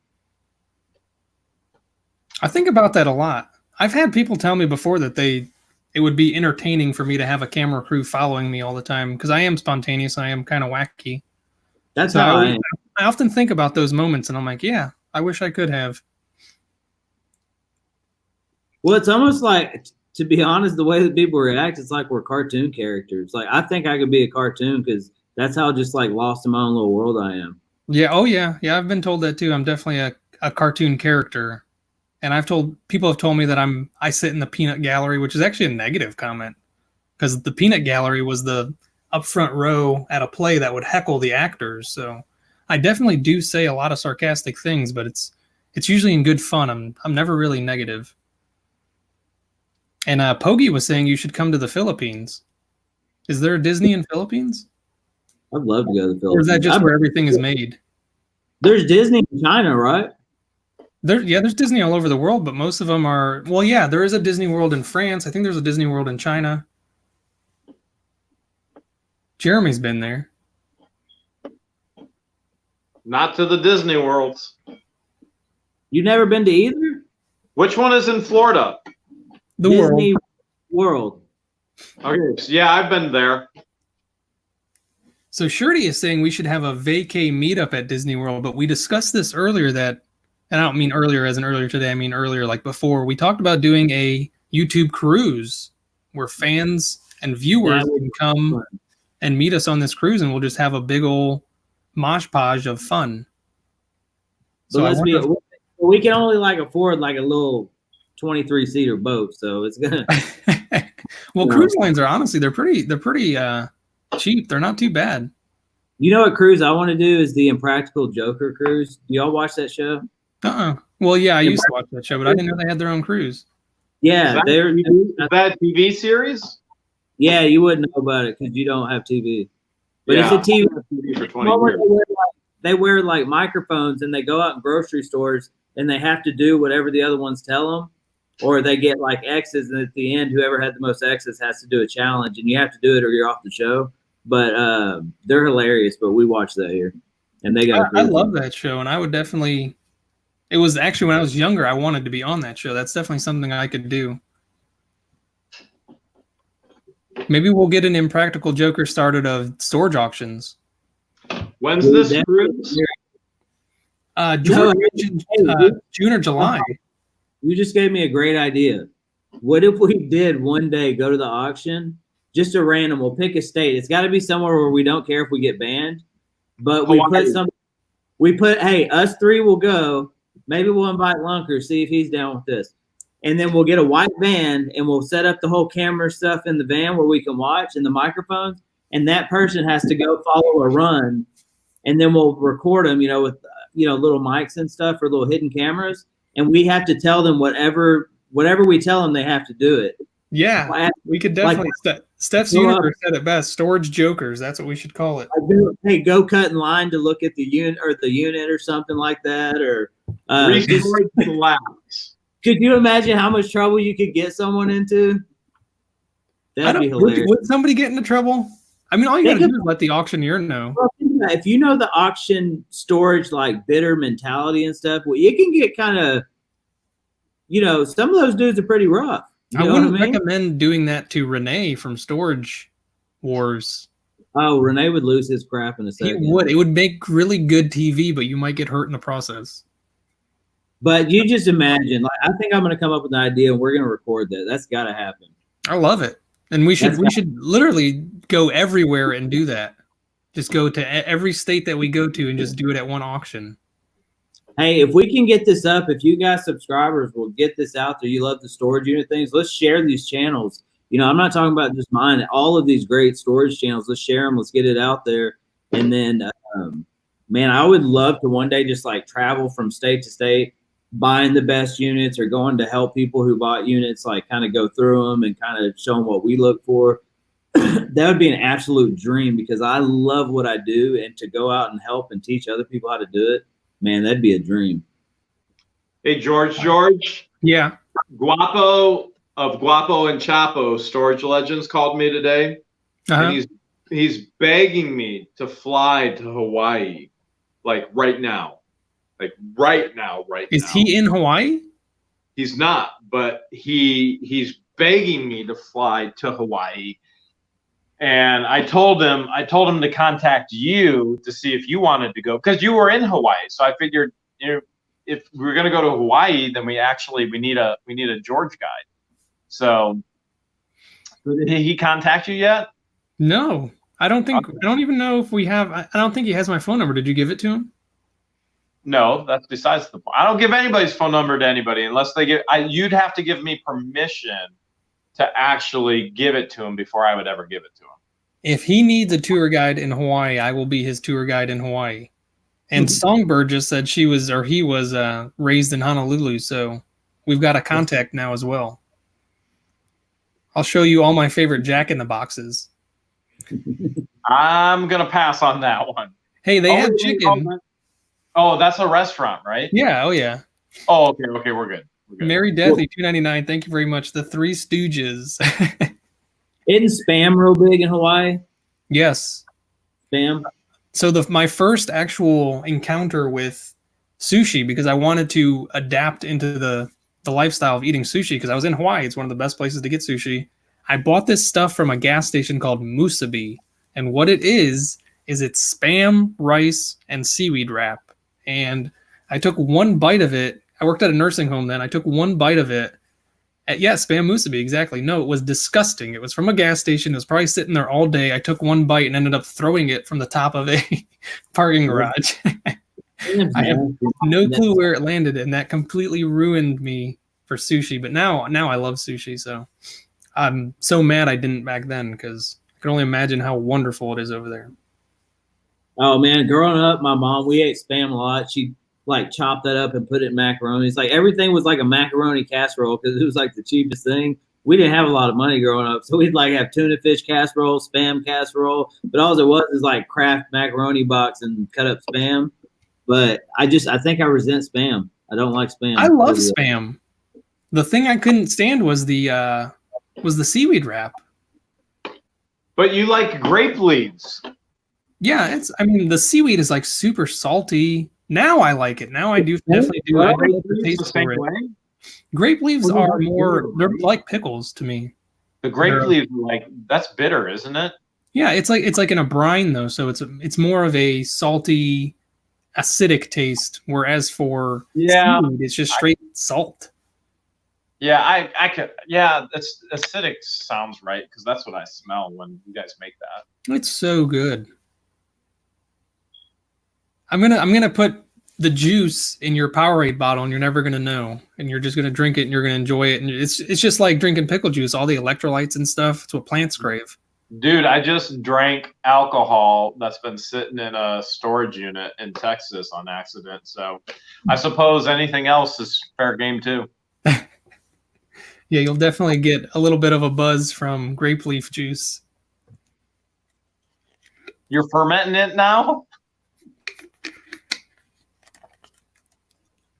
I think about that a lot. I've had people tell me before that it would be entertaining for me to have a camera crew following me all the time because I am spontaneous. I am kind of wacky. That's how I am. I often think about those moments, and I'm like, yeah, I wish I could have. Well, it's almost like, to be honest, the way that people react, it's like we're cartoon characters. Like, I think I could be a cartoon because that's how just like lost in my own little world I am. Yeah. Oh yeah. Yeah. I've been told that too. I'm definitely a cartoon character. And people have told me that I sit in the peanut gallery, which is actually a negative comment because the peanut gallery was the up front row at a play that would heckle the actors. So I definitely do say a lot of sarcastic things, but it's usually in good fun. I'm never really negative. And Pogi was saying you should come to the Philippines. Is there a Disney in Philippines? I'd love to go to the Philippines. Or is that just where everything is made? There's Disney in China, right? There's Disney all over the world, but most of them are. Well, yeah, there is a Disney World in France. I think there's a Disney World in China. Jeremy's been there. Not to the Disney Worlds. You've never been to either? Which one is in Florida? The Disney World. Okay, so yeah, I've been there. So Shirty is saying we should have a vacay meetup at Disney World, but we discussed this earlier that, and I don't mean earlier as in earlier today, I mean earlier like before, we talked about doing a YouTube cruise where fans and viewers can come and meet us on this cruise, and we'll just have a big old mosh podge of fun. So we can only like afford like a little 23-seater boat, so it's gonna. Well, cruise lines are honestly they're pretty cheap. They're not too bad. You know what cruise I want to do is the Impractical Joker cruise. Do y'all watch that show? Well, yeah, I used to watch that show, but I didn't know they had their own cruise. Yeah, is that a TV series? Yeah, you wouldn't know about it because you don't have TV. But yeah, it's a TV for 20 years. They wear like microphones and they go out in grocery stores and they have to do whatever the other ones tell them, or they get like X's, and at the end, whoever had the most X's has to do a challenge, and you have to do it or you're off the show. But they're hilarious. But we watch that here, and they got. I love that show, and I would definitely. It was actually when I was younger, I wanted to be on that show. That's definitely something I could do. Maybe we'll get an Impractical Joker started of storage auctions. When's this cruise? June or July. You just gave me a great idea. What if we did one day go to the auction, just a random, we'll pick a state. It's got to be somewhere where we don't care if we get banned, but hey, us three will go. Maybe we'll invite Lunker, see if he's down with this. And then we'll get a white van and we'll set up the whole camera stuff in the van where we can watch and the microphones. And that person has to go follow a run. And then we'll record them, with, little mics and stuff or little hidden cameras. And we have to tell them whatever we tell them, they have to do it. Yeah, we could definitely. Steph's Universe said it best. Storage Jokers. That's what we should call it. Hey, go cut in line to look at the unit or something like that. Or could you imagine how much trouble you could get someone into? That'd be hilarious. Would somebody get into trouble? I mean, all you got to do is let the auctioneer know. If you know the auction storage, like bidder mentality and stuff, well, you can get kind of, some of those dudes are pretty rough. I wouldn't recommend doing that to Renee from Storage Wars. Oh, Renee would lose his crap in a second. He would. It would make really good TV, but you might get hurt in the process. But you just imagine, I think I'm going to come up with an idea and we're going to record that. That's got to happen. I love it. And we should literally go everywhere and do that. Just go to every state that we go to and just do it at one auction. Hey, if we can get this up, if you guys subscribers will get this out there, you love the storage unit things, let's share these channels. I'm not talking about just mine. All of these great storage channels, let's share them. Let's get it out there. And then, man, I would love to one day just travel from state to state, buying the best units or going to help people who bought units, kind of go through them and kind of show them what we look for. That would be an absolute dream because I love what I do, and to go out and help and teach other people how to do it, man, that'd be a dream. Hey, George. Yeah. Guapo of Guapo and Chapo Storage Legends called me today. And he's begging me to fly to Hawaii, right now. Right now. Is he in Hawaii? He's not, but he's begging me to fly to Hawaii. And I told him to contact you to see if you wanted to go, because you were in Hawaii. So I figured, if we're gonna go to Hawaii, then we need a George guide. So did he contact you yet? No, I don't think. Okay. I don't even know if we have. I don't think he has my phone number. Did you give it to him? No, that's besides the point. I don't give anybody's phone number to anybody unless they give. You'd have to give me permission to actually give it to him before I would ever give it to him. If he needs a tour guide in Hawaii, I will be his tour guide in Hawaii. And Songbird just said he was raised in Honolulu, so we've got a contact now as well. I'll show you all my favorite Jack in the Boxes. I'm gonna pass on that one. Hey, they have chicken. Oh, that's a restaurant, right? Yeah. Oh, yeah. Oh, okay. We're good. Mary Deathley, $2.99. Thank you very much. The Three Stooges. Isn't spam real big in Hawaii? Yes. Spam? So my first actual encounter with sushi, because I wanted to adapt into the lifestyle of eating sushi, because I was in Hawaii. It's one of the best places to get sushi. I bought this stuff from a gas station called Musubi. And what it is it's Spam, rice, and seaweed wrap. And I took one bite of it. I worked at a nursing home then. I took one bite of it. Yeah, Spam Musubi, exactly. No, it was disgusting. It was from a gas station. It was probably sitting there all day. I took one bite and ended up throwing it from the top of a parking garage. I have no clue where it landed, and that completely ruined me for sushi. But now I love sushi, so I'm so mad I didn't back then, because I can only imagine how wonderful it is over there. Oh man, growing up, my mom, we ate Spam a lot. She like chopped that up and put it in macaroni. It's like everything was like a macaroni casserole because it was like the cheapest thing. We didn't have a lot of money growing up, so we'd like have tuna fish casserole, Spam casserole, but all it was is like Kraft macaroni box and cut up Spam. But I think I resent Spam. I don't like Spam. I love Spam. The thing I couldn't stand was the seaweed wrap. But you like grape leaves. Yeah, the seaweed is like super salty. Now I like it. Now I definitely do. I like the taste for it. Grape leaves are more, they're like pickles to me. The grape leaves, that's bitter, isn't it? Yeah, it's like in a brine though, so it's more of a salty, acidic taste. Whereas for seaweed, it's just straight salt. Yeah, I could. Yeah, that's acidic sounds right, because that's what I smell when you guys make that. It's so good. I'm gonna put the juice in your Powerade bottle, and you're never gonna know, and you're just gonna drink it, and you're gonna enjoy it, and it's just like drinking pickle juice, all the electrolytes and stuff. It's what plants crave. Dude, I just drank alcohol that's been sitting in a storage unit in Texas on accident. So I suppose anything else is fair game too. Yeah, you'll definitely get a little bit of a buzz from grape leaf juice. You're fermenting it now?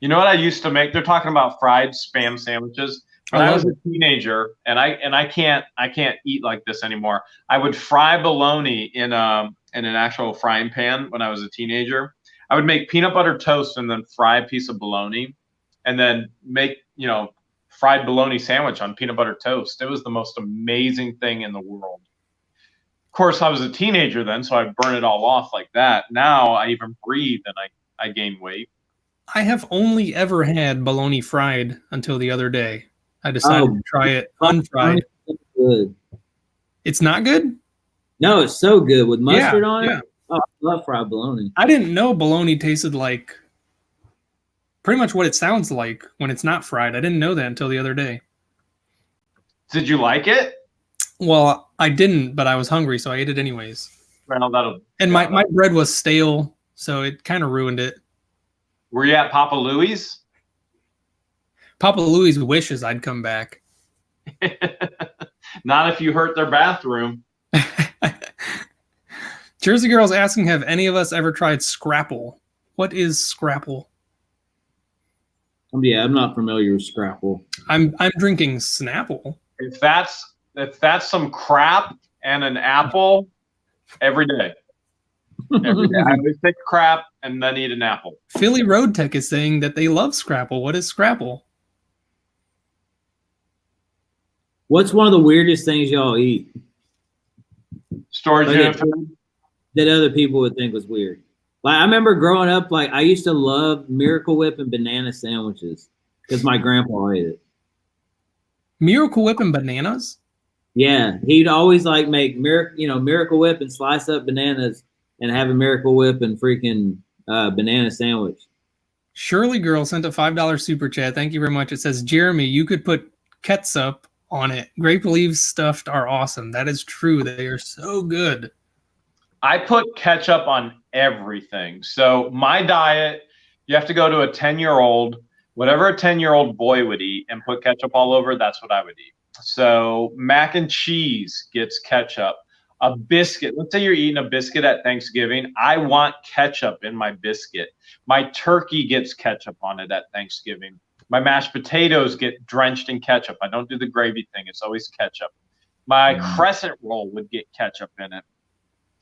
You know what I used to make? They're talking about fried Spam sandwiches. When I was a teenager, and I can't eat like this anymore. I would fry bologna in an actual frying pan when I was a teenager. I would make peanut butter toast and then fry a piece of bologna, and then make fried bologna sandwich on peanut butter toast. It was the most amazing thing in the world. Of course, I was a teenager then, so I'd burn it all off like that. Now I even breathe and I gain weight. I have only ever had bologna fried until the other day. I decided to try it unfried. Good. It's not good? No, it's so good with mustard on it. Yeah. Oh, I love fried bologna. I didn't know bologna tasted like pretty much what it sounds like when it's not fried. I didn't know that until the other day. Did you like it? Well, I didn't, but I was hungry, so I ate it anyways. Well, my bread was stale, so it kind of ruined it. Were you at Papa Louie's? Papa Louie's wishes I'd come back. Not if you hurt their bathroom. Jersey Girl's asking, have any of us ever tried Scrapple? What is Scrapple? Yeah, I'm not familiar with Scrapple. I'm drinking Snapple. If that's some crap and an apple, every day. Every day. I always take crap and then eat an apple. Philly Road Tech is saying that they love Scrapple. What is Scrapple? What's one of the weirdest things y'all eat? Storage unit food that other people would think was weird. Like I remember growing up, like I used to love Miracle Whip and banana sandwiches because my grandpa ate it. Miracle Whip and bananas? Yeah, he'd always like make Miracle Whip and slice up bananas and have a Miracle Whip and freaking banana sandwich. Shirley Girl sent a $5 super chat. Thank you very much. It says, Jeremy, you could put ketchup on it. Grape leaves stuffed are awesome. That is true. They are so good. I put ketchup on everything. So my diet, you have to go to a 10-year-old, whatever a 10-year-old boy would eat and put ketchup all over, that's what I would eat. So mac and cheese gets ketchup. A biscuit, let's say you're eating a biscuit at Thanksgiving. I want ketchup in my biscuit. My turkey gets ketchup on it at Thanksgiving. My mashed potatoes get drenched in ketchup. I don't do the gravy thing. It's always ketchup. My crescent roll would get ketchup in it.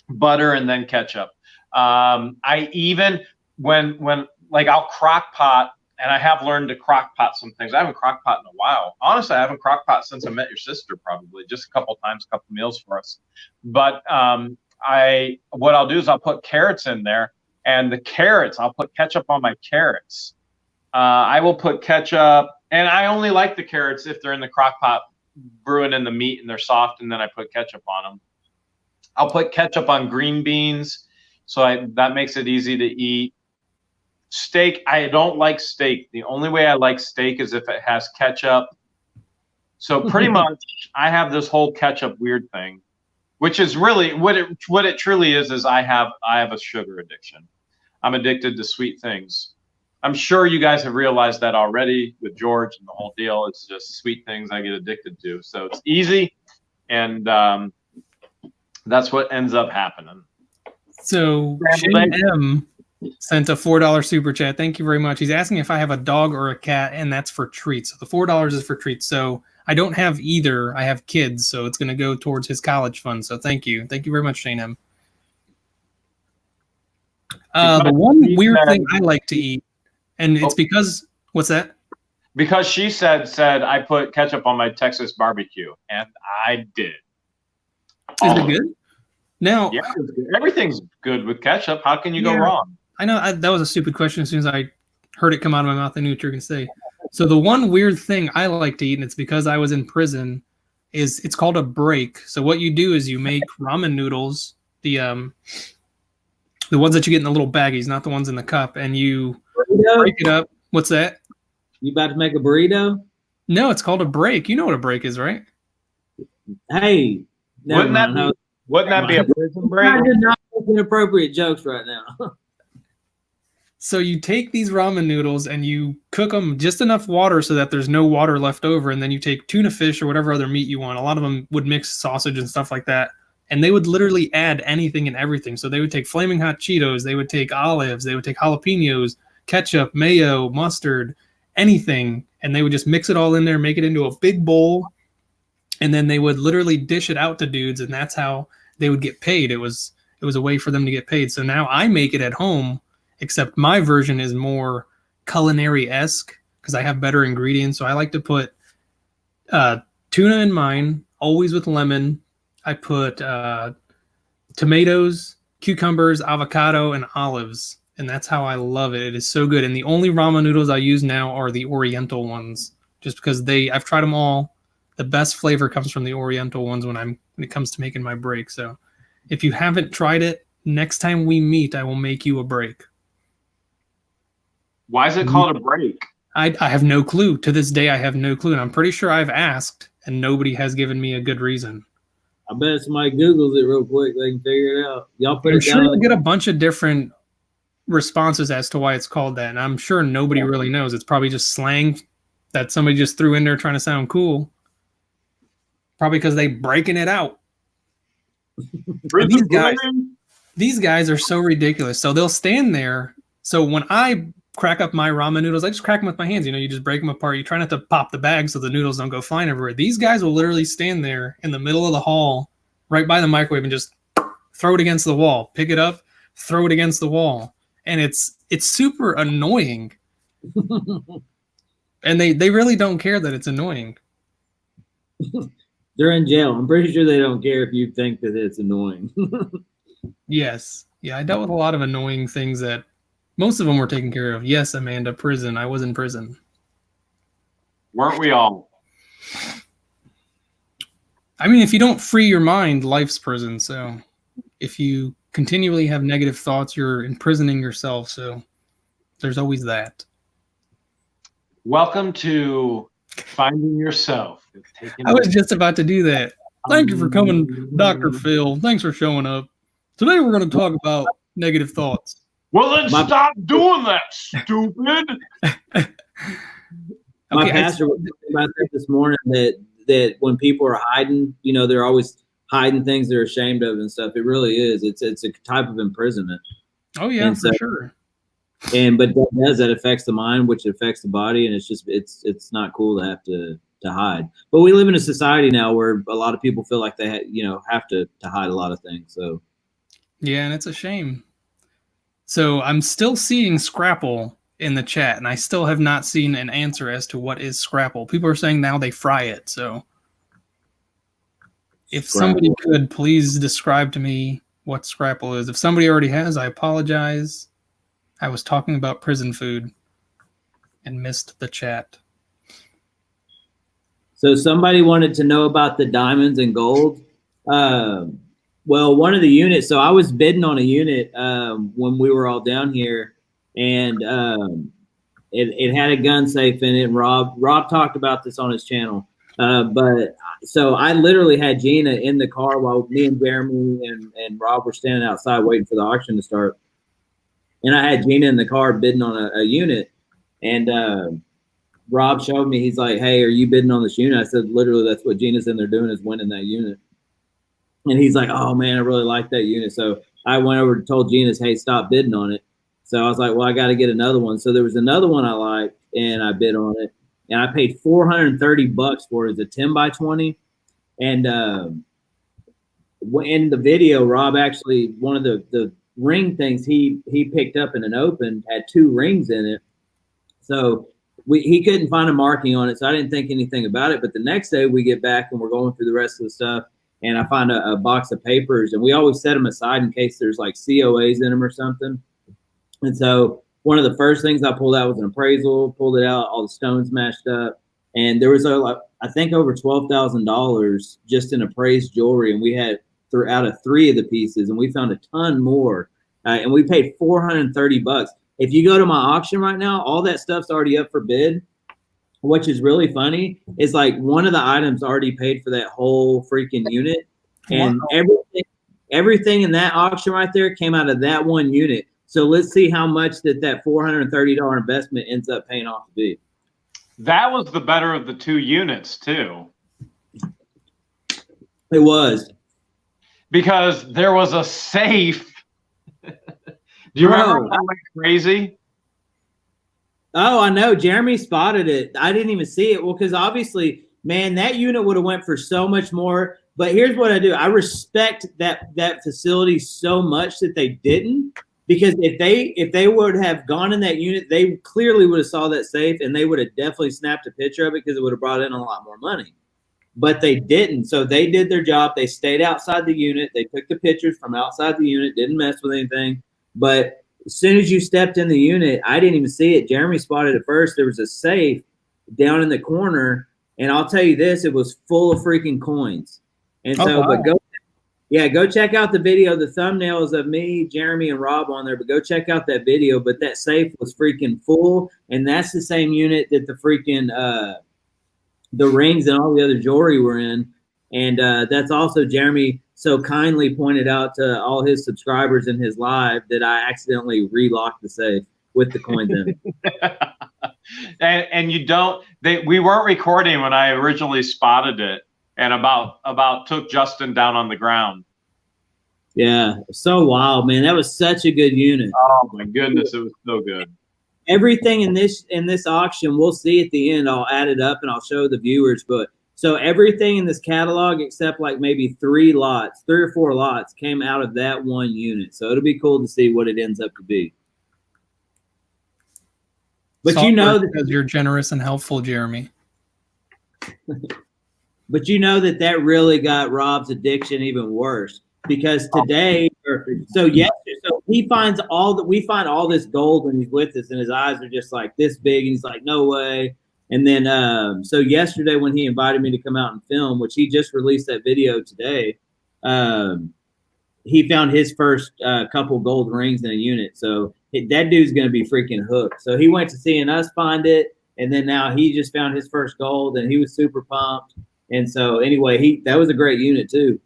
butter, and then ketchup. I even when like I'll crock pot, and I have learned to crock pot some things. I haven't crock pot in a while. Honestly, I haven't crock pot since I met your sister, probably just a couple times, a couple meals for us. But what I'll do is I'll put carrots in there, and the carrots, I'll put ketchup on my carrots. I will put ketchup, and I only like the carrots if they're in the crock pot brewing in the meat and they're soft, and then I put ketchup on them. I'll put ketchup on green beans, so that makes it easy to eat. Steak, I don't like steak. The only way I like steak is if it has ketchup. So pretty much I have this whole ketchup weird thing, which is really what it truly is I have a sugar addiction. I'm addicted to sweet things. I'm sure you guys have realized that already with George and the whole deal. It's just sweet things I get addicted to. So it's easy, and that's what ends up happening. So Shane M sent a $4 super chat. Thank you very much. He's asking if I have a dog or a cat, and that's for treats. So the $4 is for treats. So I don't have either. I have kids, so it's going to go towards his college fund. So thank you. Thank you very much, Shane M. The one weird thing I like to eat, and it's because, what's that? Because she said I put ketchup on my Texas barbecue, and I did. Is it good? Now, yeah, everything's good with ketchup. How can you go wrong? I know that was a stupid question. As soon as I heard it come out of my mouth, I knew what you were going to say. So the one weird thing I like to eat, and it's because I was in prison, is it's called a break. So what you do is you make ramen noodles, the ones that you get in the little baggies, not the ones in the cup, and you break it up. What's that? You about to make a burrito? No, it's called a break. You know what a break is, right? Hey, wouldn't that be a prison break? I did not make inappropriate jokes right now. So you take these ramen noodles and you cook them just enough water so that there's no water left over, and then you take tuna fish or whatever other meat you want. A lot of them would mix sausage and stuff like that, and they would literally add anything and everything. So they would take flaming hot Cheetos, they would take olives, they would take jalapenos, ketchup, mayo, mustard, anything, and they would just mix it all in there, make it into a big bowl, and then they would literally dish it out to dudes, and that's how they would get paid. It was a way for them to get paid. So now I make it at home, except my version is more culinary-esque because I have better ingredients. So I like to put tuna in mine, always with lemon. I put tomatoes, cucumbers, avocado, and olives, and that's how I love it. It is so good. And the only ramen noodles I use now are the Oriental ones, just because I've tried them all. The best flavor comes from the Oriental ones when it comes to making my break. So if you haven't tried it, next time we meet, I will make you a break. Why is it called a break? I have no clue. To this day, I have no clue. And I'm pretty sure I've asked, and nobody has given me a good reason. I bet somebody Googles it real quick. They can figure it out. Y'all put I'm it sure down. you'll get a bunch of different responses as to why it's called that. And I'm sure nobody really knows. It's probably just slang that somebody just threw in there trying to sound cool. Probably because they breaking it out. These guys are so ridiculous. So they'll stand there. So when I crack up my ramen noodles, I just crack them with my hands. You just break them apart. You try not to pop the bag so the noodles don't go flying everywhere. These guys will literally stand there in the middle of the hall, right by the microwave, and just throw it against the wall. Pick it up, throw it against the wall. And it's super annoying. And they really don't care that it's annoying. They're in jail. I'm pretty sure they don't care if you think that it's annoying. Yes. Yeah, I dealt with a lot of annoying things that most of them were taken care of. Yes, Amanda, prison. I was in prison. Weren't we all? I mean, if you don't free your mind, life's prison. So if you continually have negative thoughts, you're imprisoning yourself. So there's always that. Welcome to Finding Yourself. I was just about to do that. Thank you for coming, Dr. Phil. Thanks for showing up. Today we're going to talk about negative thoughts. Well, then stop doing that, stupid. My pastor was talking about that this morning, that when people are hiding, they're always hiding things they're ashamed of and stuff. It really is. It's a type of imprisonment. Oh, yeah, for sure. But that affects the mind, which affects the body, and it's not cool to have to hide. But we live in a society now where a lot of people feel like they have to hide a lot of things. So Yeah, and it's a shame. So I'm still seeing Scrapple in the chat, and I still have not seen an answer as to what is Scrapple. People are saying now they fry it. So if somebody could please describe to me what Scrapple is. If somebody already has, I apologize. I was talking about prison food and missed the chat. So somebody wanted to know about the diamonds and gold. Well, one of the units, so I was bidding on a unit when we were all down here, and it had a gun safe in it. And Rob talked about this on his channel. But so I literally had Gina in the car while me and Jeremy and Rob were standing outside waiting for the auction to start. And I had Gina in the car bidding on a unit. And Rob showed me, he's like, hey, are you bidding on this unit? I said, literally, that's what Gina's in there doing, is winning that unit. And he's like, oh, man, I really like that unit. So I went over and told Gina, hey, stop bidding on it. So I was like, well, I got to get another one. So there was another one I liked, and I bid on it. And I paid $430 for it. It's a 10 by 20. And in the video, Rob actually, one of the ring things he picked up in an open had 2 rings in it. So he couldn't find a marking on it, so I didn't think anything about it. But the next day we get back and we're going through the rest of the stuff, and I find a box of papers, and we always set them aside in case there's like COAs in them or something. And so one of the first things I pulled out was an appraisal, pulled it out, all the stones matched up, and there was I think over $12,000 just in appraised jewelry, and we had out of 3 of the pieces, and we found a ton more, and we paid $430. If you go to my auction right now, all that stuff's already up for bid. Which is really funny is like one of the items already paid for that whole freaking unit, and everything in that auction right there came out of that one unit. So let's see how much that $430 investment ends up paying off to be. That was the better of the 2 units too. It was, because there was a safe. Do you remember when I went crazy? Oh, I know. Jeremy spotted it. I didn't even see it. Well, because obviously, man, that unit would have went for so much more. But here's what I do. I respect that facility so much that they didn't. Because if they would have gone in that unit, they clearly would have saw that safe, and they would have definitely snapped a picture of it because it would have brought in a lot more money. But they didn't. So they did their job. They stayed outside the unit. They took the pictures from outside the unit, didn't mess with anything. But as soon as you stepped in the unit, I didn't even see it. Jeremy spotted it first. There was a safe down in the corner, and I'll tell you this, it was full of freaking coins. And so, wow. But go check out the video. The thumbnail is of me, Jeremy, and Rob on there, but go check out that video. But that safe was freaking full, and that's the same unit that the freaking the rings and all the other jewelry were in. And that's also Jeremy so kindly pointed out to all his subscribers in his live that I accidentally relocked the safe with the coins in it. and you don't, we weren't recording when I originally spotted it and about took Justin down on the ground. Yeah, so wild, man. That was such a good unit. Oh my goodness, it was so good. Everything in this auction, we'll see at the end. I'll add it up and I'll show the viewers, but so everything in this catalog except like maybe 3 or 4 lots came out of that one unit. So it'll be cool to see what it ends up to be. But you know that because you're generous and helpful, Jeremy. But you know that really got Rob's addiction even worse, because today, so we find all this gold when he's with us, and his eyes are just like this big, and he's like, no way. And then, so yesterday when he invited me to come out and film, which he just released that video today, he found his first couple gold rings in a unit. So that dude's going to be freaking hooked. So he went to seeing us find it, and then now he just found his first gold, and he was super pumped. And so anyway, that was a great unit too.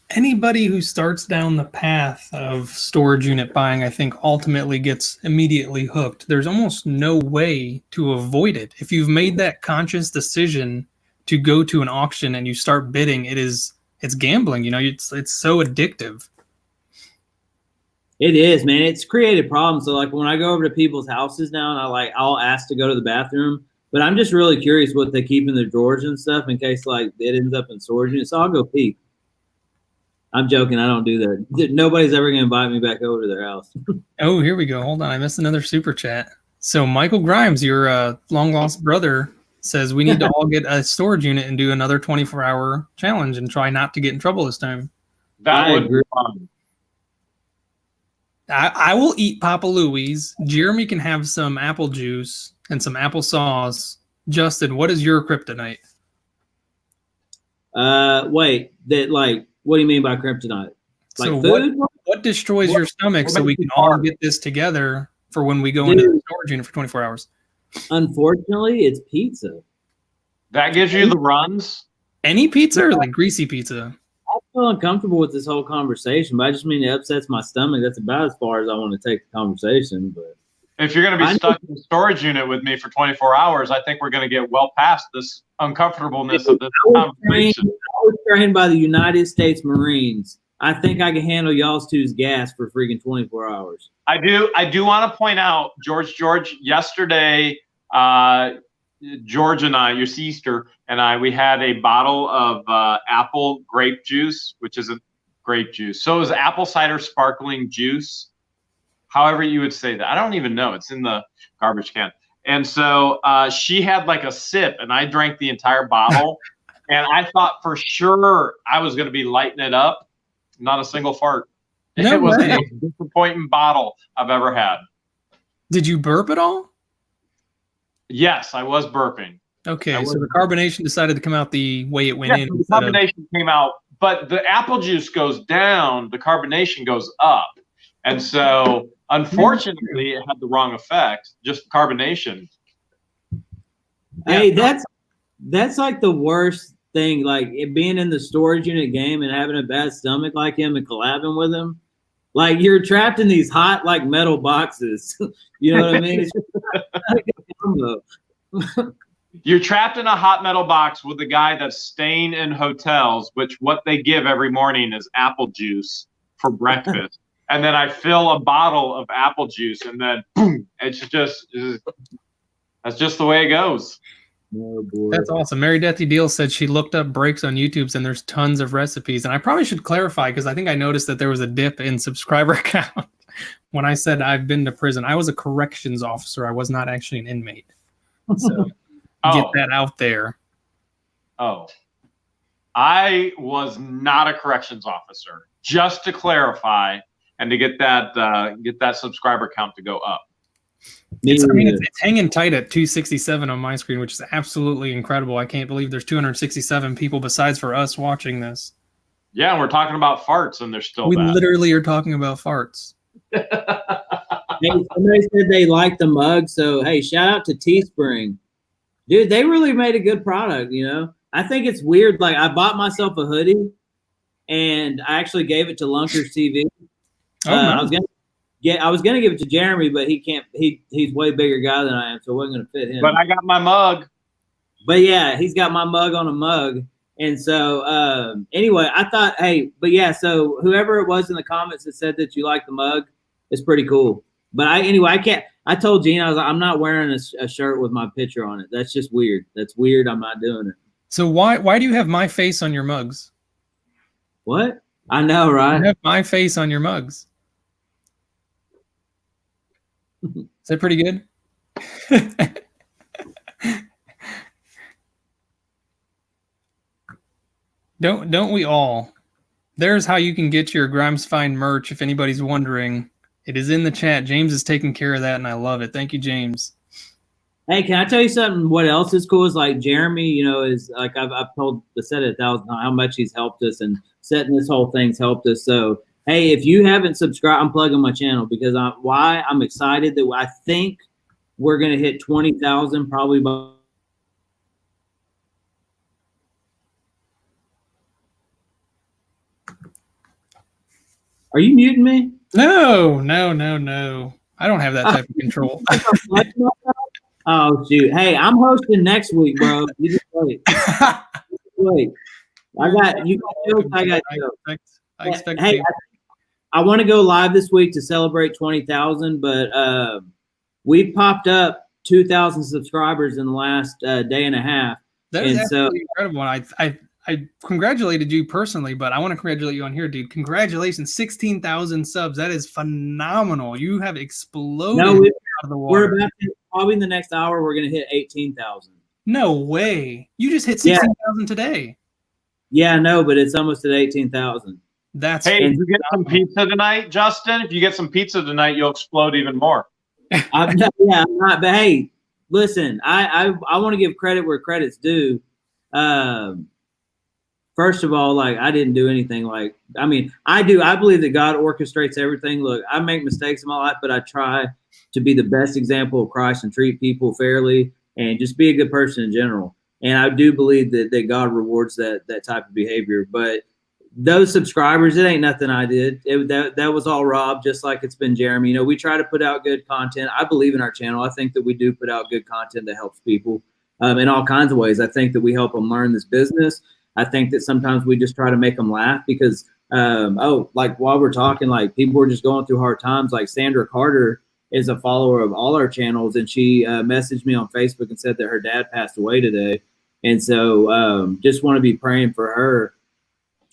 Anybody who starts down the path of storage unit buying, I think, ultimately gets immediately hooked. There's almost no way to avoid it. If you've made that conscious decision to go to an auction and you start bidding, it's gambling. You know, it's so addictive. It is, man. It's created problems. So like when I go over to people's houses now and I'll ask to go to the bathroom, but I'm just really curious what they keep in their drawers and stuff in case like it ends up in storage units. So I'll go peek. I'm joking. I don't do that. Nobody's ever going to invite me back over to their house. Oh, here we go. Hold on. I missed another super chat. So Michael Grimes, your long lost brother, says we need to all get a storage unit and do another 24-hour challenge and try not to get in trouble this time. That would be fun. I will eat Papa Louie's. Jeremy can have some apple juice and some applesauce. Justin, what is your kryptonite? Wait, what do you mean by kryptonite? Like so food? What destroys your stomach so we can all get this together for when we go into the storage unit for 24 hours? Unfortunately, it's pizza. That gives you the runs? Any pizza or like greasy pizza? I feel uncomfortable with this whole conversation, but I just mean it upsets my stomach. That's about as far as I want to take the conversation. But if you're going to be stuck in the storage unit with me for 24 hours, I think we're going to get well past this uncomfortableness of this conversation. I was trained by the United States Marines. I think I can handle y'all's two's gas for freaking 24 hours. I do want to point out, George, yesterday, George and I, your sister and I, we had a bottle of apple grape juice, which isn't grape juice. So it was apple cider sparkling juice. However you would say that. I don't even know. It's in the garbage can. And so she had like a sip, and I drank the entire bottle. And I thought for sure I was going to be lighting it up. Not a single fart. No it was way. the most disappointing bottle I've ever had. Did you burp at all? Yes, I was burping. Okay, so the carbonation decided to come out the way it went in. The carbonation came out, but the apple juice goes down, the carbonation goes up. And so, unfortunately, it had the wrong effect, just carbonation. Hey, that's like the worst thing, like it being in the storage unit game and having a bad stomach like him and collabing with him. Like you're trapped in these hot like metal boxes. You know what I mean? It's just like a combo. You're trapped in a hot metal box with a guy that's staying in hotels, which what they give every morning is apple juice for breakfast. And then I fill a bottle of apple juice, and then boom, that's just the way it goes. Oh, boy. That's awesome. Mary Deathy Deal said she looked up breaks on YouTube, and there's tons of recipes. And I probably should clarify because I think I noticed that there was a dip in subscriber count when I said I've been to prison. I was a corrections officer. I was not actually an inmate. So get that out there. Oh, I was not a corrections officer. Just to clarify, and to get that subscriber count to go up. It's hanging tight at 267 on my screen, which is absolutely incredible. I can't believe there's 267 people besides for us watching this. Yeah, and we're talking about farts, and they're still We bad. literally are talking about farts. Hey, somebody said they liked the mug, so hey, shout out to Teespring. Dude, they really made a good product, you know? I think it's weird. Like, I bought myself a hoodie, and I actually gave it to Lunkers TV. I was gonna give it to Jeremy, but he can't. He's way bigger guy than I am, so it wasn't gonna fit him. But I got my mug. But yeah, he's got my mug on a mug, and so anyway, I thought, hey, but yeah, so whoever it was in the comments that said that you like the mug, it's pretty cool. But I can't. I told Gene, I was like, I'm not wearing a shirt with my picture on it. That's just weird. That's weird. I'm not doing it. So why do you have my face on your mugs? What? I know, right? You have my face on your mugs. Is that pretty good? Don't we all? There's how you can get your Grimes Fine merch if anybody's wondering. It is in the chat. James is taking care of that, and I love it. Thank you, James. Hey, can I tell you something? What else is cool is like Jeremy, you know, is like I've said it 1,000 times how much he's helped us and setting this whole thing's helped us. So hey, if you haven't subscribed, I'm plugging my channel because I'm excited that I think we're gonna hit 20,000 probably by. Are you muting me? No. I don't have that type of control. Oh shoot! Hey, I'm hosting next week, bro. You just wait. Wait, I got jokes. I got jokes. I expect. Hey, I want to go live this week to celebrate 20,000, but we popped up 2,000 subscribers in the last day and a half. That is absolutely incredible. I congratulated you personally, but I want to congratulate you on here, dude. Congratulations, 16,000 subs. That is phenomenal. You have exploded out of the water. We're about to, probably in the next hour, we're going to hit 18,000. No way. You just hit 16,000 today. Yeah, no, but it's almost at 18,000. That's hey, if you get some pizza tonight, Justin, if you get some pizza tonight, you'll explode even more. I'm not, but hey, listen, I want to give credit where credit's due. First of all, like, I didn't do anything. Like, I mean, I believe that God orchestrates everything. Look, I make mistakes in my life, but I try to be the best example of Christ and treat people fairly and just be a good person in general. And I do believe that God rewards that type of behavior. But those subscribers, it ain't nothing I did. That was all Rob, just like it's been Jeremy. You know, we try to put out good content. I believe in our channel. I think that we do put out good content that helps people in all kinds of ways. I think that we help them learn this business. I think that sometimes we just try to make them laugh because, like while we're talking, like people are just going through hard times. Like Sandra Carter is a follower of all our channels, and she messaged me on Facebook and said that her dad passed away today. And so just want to be praying for her.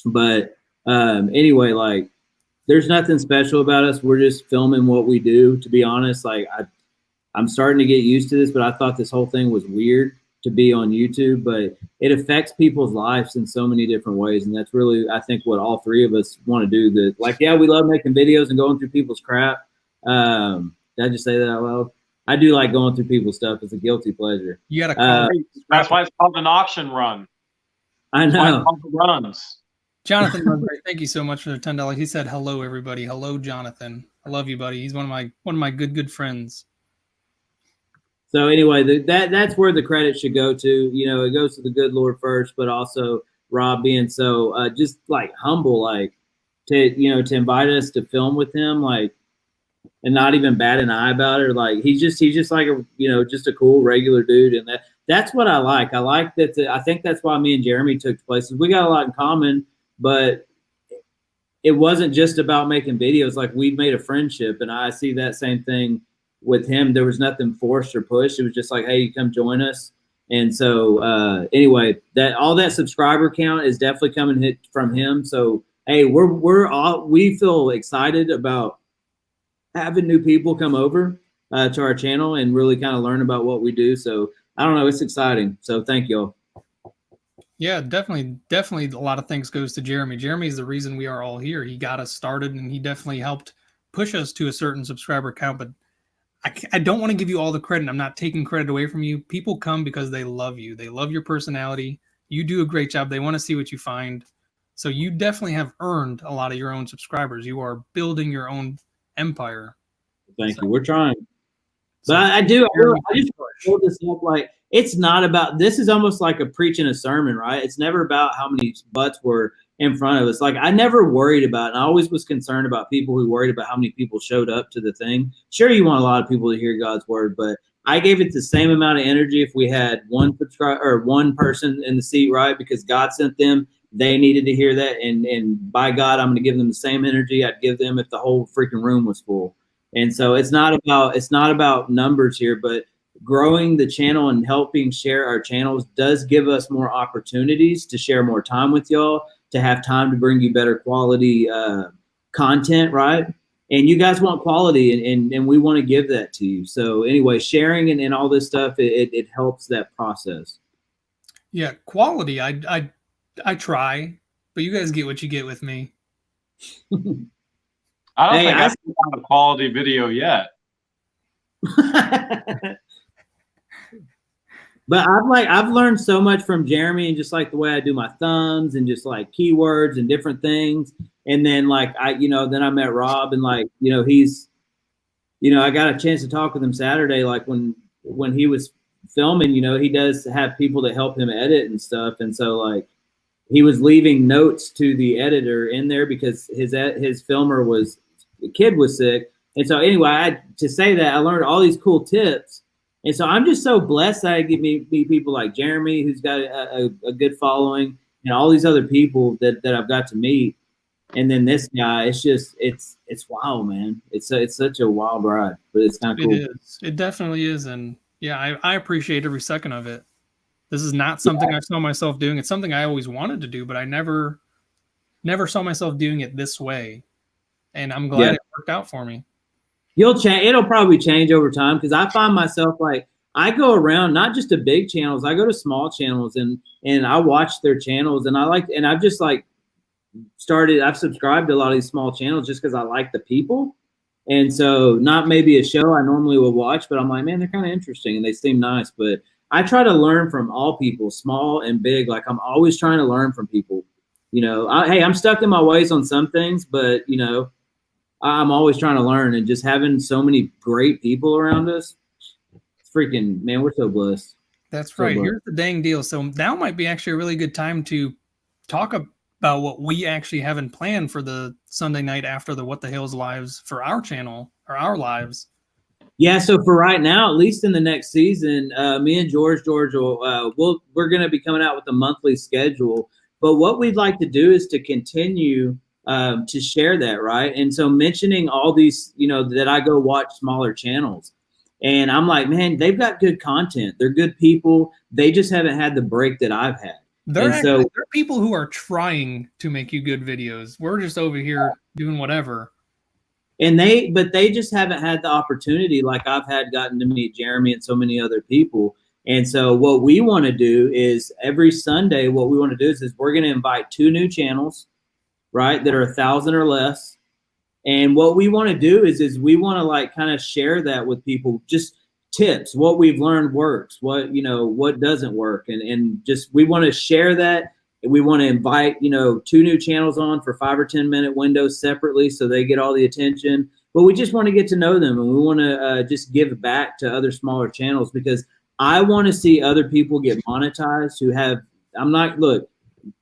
But anyway, like there's nothing special about us. We're just filming what we do, to be honest. Like I'm starting to get used to this, but I thought this whole thing was weird to be on YouTube, but it affects people's lives in so many different ways. And that's really, I think, what all three of us want to do. That, like, yeah, we love making videos and going through people's crap. Did I just say that out loud? I do like going through people's stuff. It's a guilty pleasure. You got to that's why it's called an auction run. I know. Runs. Jonathan, thank you so much for the $10. He said, hello, everybody. Hello, Jonathan. I love you, buddy. He's one of my good friends. So anyway, that's where the credit should go to. You know, it goes to the good Lord first, but also Rob being so just like humble, like to invite us to film with him, like, and not even bat an eye about it. Like he's just like a just a cool regular dude, and that's what I like. I like that. I think that's why me and Jeremy took places. We got a lot in common, but it wasn't just about making videos. Like we've made a friendship, and I see that same thing with him. There was nothing forced or pushed. It was just like, hey, you come join us. And so anyway, that all that subscriber count is definitely coming from him. So hey, we feel excited about having new people come over to our channel and really kind of learn about what we do. So I don't know, it's exciting. So thank y'all. Yeah, definitely a lot of thanks goes to Jeremy. Jeremy is the reason we are all here. He got us started, and he definitely helped push us to a certain subscriber count. But I don't want to give you all the credit. I'm not taking credit away from you. People come because they love you. They love your personality. You do a great job. They want to see what you find. So you definitely have earned a lot of your own subscribers. You are building your own empire. Thank you. We're trying. But I just pulled this up. Like, it's not about, this is almost like a preaching a sermon, right? It's never about how many butts were in front of us. Like, I never worried about, and I always was concerned about people who worried about how many people showed up to the thing. Sure, you want a lot of people to hear God's word, but I gave it the same amount of energy if we had one subscriber or one person in the seat, right? Because God sent them. They needed to hear that. And by God, I'm going to give them the same energy I'd give them if the whole freaking room was full. And so it's not about numbers here, but growing the channel and helping share our channels does give us more opportunities to share more time with y'all, to have time to bring you better quality content, right? And you guys want quality, and we want to give that to you. So anyway, sharing and all this stuff, it helps that process. Yeah, quality. I try, but you guys get what you get with me. I don't think I've seen a quality video yet. But I've learned so much from Jeremy, and just like the way I do my thumbs and just like keywords and different things. And then like then I met Rob, and like, he's, I got a chance to talk with him Saturday, like when he was filming, he does have people that help him edit and stuff. And so like he was leaving notes to the editor in there because his filmer the kid was sick. And so anyway, to say that I learned all these cool tips. And so I'm just so blessed that I get meet people like Jeremy, who's got a good following, and all these other people that I've got to meet. And then this guy, it's wild, man. It's such a wild ride, but it's kind of cool. It is. It definitely is. And yeah, I appreciate every second of it. This is not something I saw myself doing. It's something I always wanted to do, but I never saw myself doing it this way. And I'm glad it worked out for me. You'll change. It'll probably change over time, because I find myself like, I go around not just to big channels, I go to small channels and I watch their channels, and I've just like I've subscribed to a lot of these small channels just because I like the people. And so not maybe a show I normally would watch, but I'm like, man, they're kind of interesting and they seem nice. But I try to learn from all people, small and big. Like, I'm always trying to learn from people. You know, hey, I'm stuck in my ways on some things, but you know, I'm always trying to learn, and just having so many great people around us. Freaking, man, we're so blessed. That's right. Here's the dang deal. So now might be actually a really good time to talk about what we actually haven't planned for the Sunday night after the What the Hales lives for our channel, or our lives. Yeah, so for right now, at least in the next season, me and George will we're going to be coming out with a monthly schedule. But what we'd like to do is to continue to share that, right? And so mentioning all these, you know, that I go watch smaller channels. And I'm like, man, they've got good content. They're good people. They just haven't had the break that I've had. There are people who are trying to make you good videos. We're just over here doing whatever. And they just haven't had the opportunity like I've gotten to meet Jeremy and so many other people. And so what we want to do is every Sunday, what we want to do is we're going to invite 2 new channels, right, that are 1,000 or less. And what we want to do is we want to like kind of share that with people, just tips, what we've learned works, what, you know, what doesn't work. And just, we want to share that. And we want to invite, you know, 2 new channels on for 5 or 10 minute windows separately, so they get all the attention. But we just want to get to know them, and we want to just give back to other smaller channels, because I want to see other people get monetized who have, look,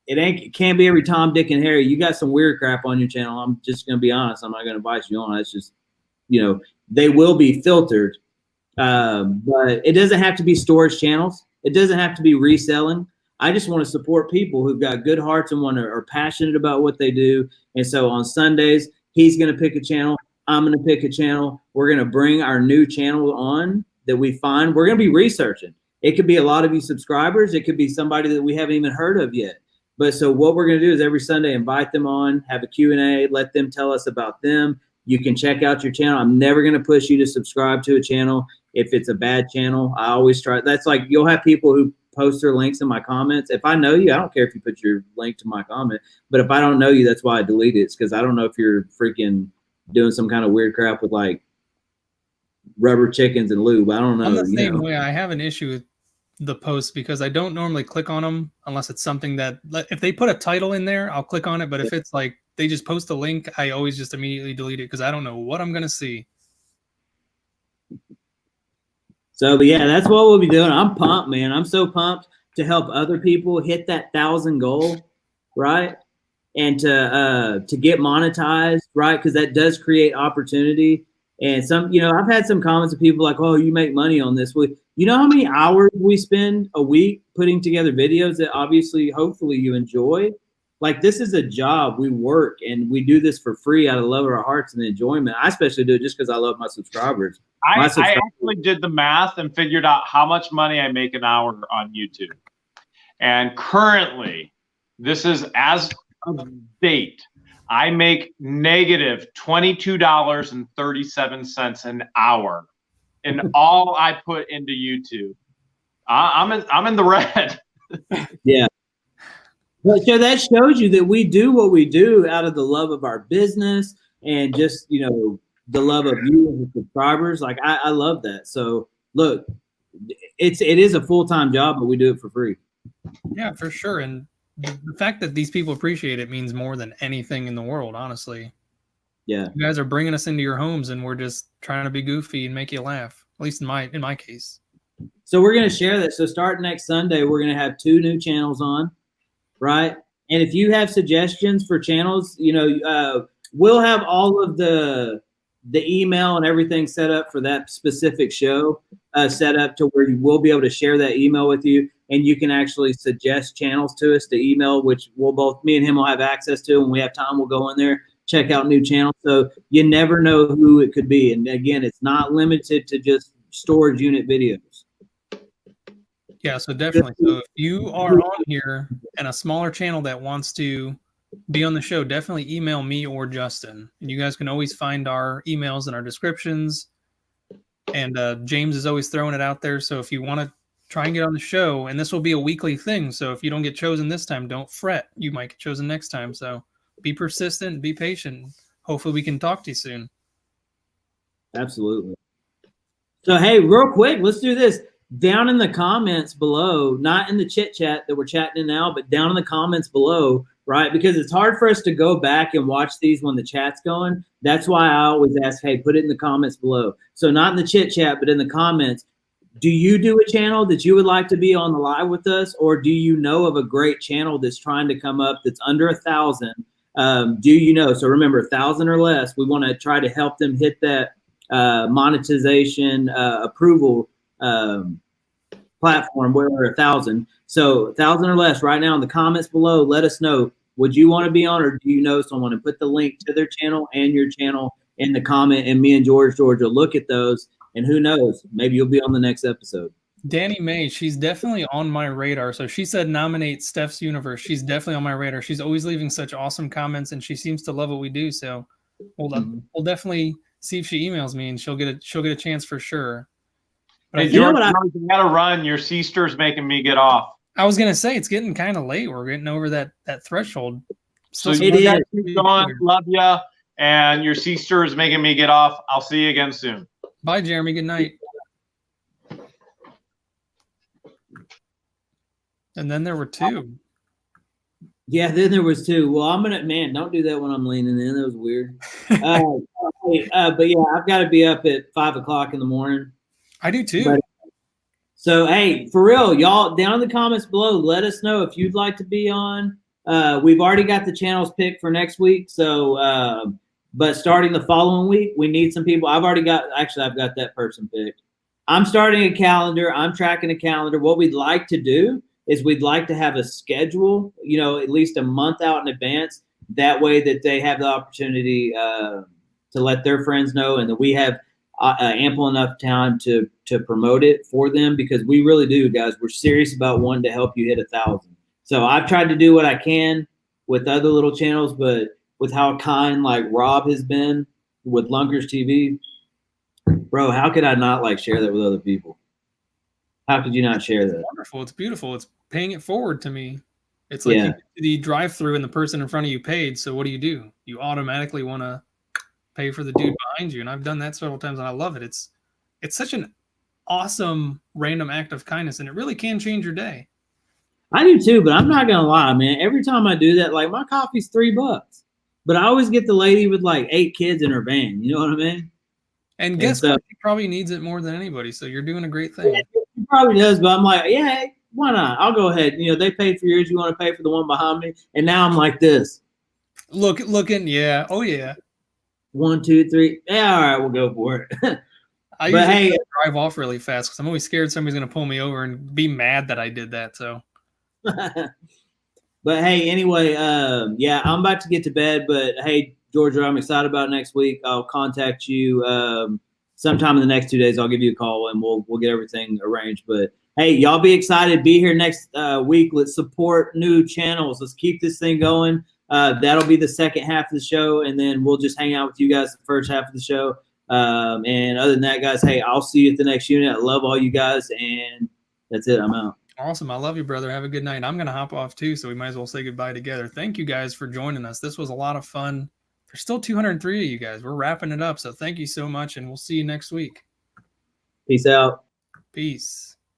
it can't be every Tom, Dick, and Harry. You got some weird crap on your channel. I'm just going to be honest. I'm not going to invite you on. It's just, you know, they will be filtered. But it doesn't have to be storage channels. It doesn't have to be reselling. I just want to support people who've got good hearts and are passionate about what they do. And so on Sundays, he's going to pick a channel. I'm going to pick a channel. We're going to bring our new channel on that we find. We're going to be researching. It could be a lot of you subscribers. It could be somebody that we haven't even heard of yet. But so what we're going to do is every Sunday invite them on, have a Q&A, let them tell us about them. You can check out your channel. I'm never going to push you to subscribe to a channel if it's a bad channel. I always try. That's like, you'll have people who post their links in my comments. If I know you, I don't care if you put your link to my comment. But if I don't know you, that's why I delete it. It's because I don't know if you're freaking doing some kind of weird crap with like rubber chickens and lube. I don't know. I'm the same way. I have an issue with the posts because I don't normally click on them unless it's something that, if they put a title in there, I'll click on it. But if it's like they just post a link, I always just immediately delete it because I don't know what I'm going to see. So, but yeah, that's what we'll be doing. I'm pumped, man. I'm so pumped to help other people hit that 1,000 goal, right? And to get monetized, right? Because that does create opportunity. And some, you know, I've had some comments of people like, oh, you make money on this. Well, you know how many hours we spend a week putting together videos that obviously, hopefully you enjoy? Like, this is a job. We work and we do this for free out of the love of our hearts and the enjoyment. I especially do it just because I love my subscribers. I actually did the math and figured out how much money I make an hour on YouTube. And currently, this is as of date, I make negative $22.37 an hour in all I put into YouTube. I'm in the red. Yeah. But so that shows you that we do what we do out of the love of our business and just, you know, the love of you and the subscribers. Like, I love that. So look, it is a full-time job, but we do it for free. Yeah, for sure. And the fact that these people appreciate it means more than anything in the world, honestly. Yeah. You guys are bringing us into your homes and we're just trying to be goofy and make you laugh, at least in my case. So we're going to share that. So starting next Sunday, we're going to have 2 new channels on, right? And if you have suggestions for channels, you know, we'll have all of the email and everything set up for that specific show, set up to where you will be able to share that email with you. And you can actually suggest channels to us to email, which me and him will have access to. When we have time, we'll go in there, check out new channels. So you never know who it could be. And again, it's not limited to just storage unit videos. Yeah, so definitely. So if you are on here and a smaller channel that wants to be on the show, definitely email me or Justin. And you guys can always find our emails in our descriptions. And James is always throwing it out there. So if you want to try and get on the show, and this will be a weekly thing. So if you don't get chosen this time, don't fret. You might get chosen next time. So be persistent, be patient. Hopefully we can talk to you soon. Absolutely. So, hey, real quick, let's do this. Down in the comments below, not in the chit chat that we're chatting in now, but down in the comments below, right? Because it's hard for us to go back and watch these when the chat's going. That's why I always ask, hey, put it in the comments below. So not in the chit chat, but in the comments. Do you do a channel that you would like to be on the live with us? Or do you know of a great channel that's trying to come up that's under 1,000? Do you know? So remember, 1,000 or less, we want to try to help them hit that monetization approval platform where we're 1,000. So 1,000 or less right now in the comments below, let us know, would you want to be on, or do you know someone? And put the link to their channel and your channel in the comment, and me and George will look at those, and who knows, maybe you'll be on the next episode. Danny May, she's definitely on my radar. So she said nominate Steph's Universe. She's definitely on my radar. She's always leaving such awesome comments, and she seems to love what we do. So we'll definitely see if she emails me, and she'll get a chance for sure. But hey, George, you gotta run. Your sister's making me get off. I was gonna say it's getting kind of late. We're getting over that threshold. So it is. Keep going. Love ya. And your sister is making me get off. I'll see you again soon. Bye, Jeremy. Good night. And then there were two. Yeah, then there was two. Well, I'm gonna, man, don't do that when I'm leaning in. That was weird. But yeah, I've got to be up at 5 o'clock in the morning. I do too. So hey, for real, y'all, down in the comments below, let us know if you'd like to be on. We've already got the channels picked for next week. So, but starting the following week, we need some people. I've got that person picked. I'm starting a calendar. I'm tracking a calendar. What we'd like to do is we'd like to have a schedule, at least a month out in advance. That way that they have the opportunity to let their friends know, and that we have ample enough time to promote it for them, because we really do, guys. We're serious about wanting to help you hit 1,000. So I've tried to do what I can with other little channels, but with how kind like Rob has been with Lunkers TV, bro, how could I not share that with other people? How could you not share that? It's wonderful. It's beautiful. It's paying it forward to me. It's like you get to the drive-through and the person in front of you paid. So what do? You automatically want to pay for the dude behind you. And I've done that several times, and I love it. It's such an awesome random act of kindness, and it really can change your day. I do too, but I'm not going to lie, man. Every time I do that, my coffee's $3, but I always get the lady with 8 kids in her van. You know what I mean? And guess what? She probably needs it more than anybody. So you're doing a great thing. Yeah, she probably does, but I'm like, yeah, why not? I'll go ahead. They paid for yours. You want to pay for the one behind me? And now I'm like this. Looking, yeah. Oh, yeah. 1, 2, 3. Yeah, all right, we'll go for it. I usually drive off really fast because I'm always scared somebody's going to pull me over and be mad that I did that. So. But hey, anyway, yeah, I'm about to get to bed. But hey, Georgia, I'm excited about next week. I'll contact you sometime in the next 2 days. I'll give you a call and we'll get everything arranged. But hey, y'all be excited. Be here next week. Let's support new channels. Let's keep this thing going. That'll be the second half of the show, and then we'll just hang out with you guys the first half of the show. And other than that, guys, hey, I'll see you at the next unit. I love all you guys, and that's it. I'm out. Awesome. I love you, brother. Have a good night. I'm going to hop off too, so we might as well say goodbye together. Thank you guys for joining us. This was a lot of fun. There's still 203 of you guys. We're wrapping it up, so thank you so much, and we'll see you next week. Peace out. Peace.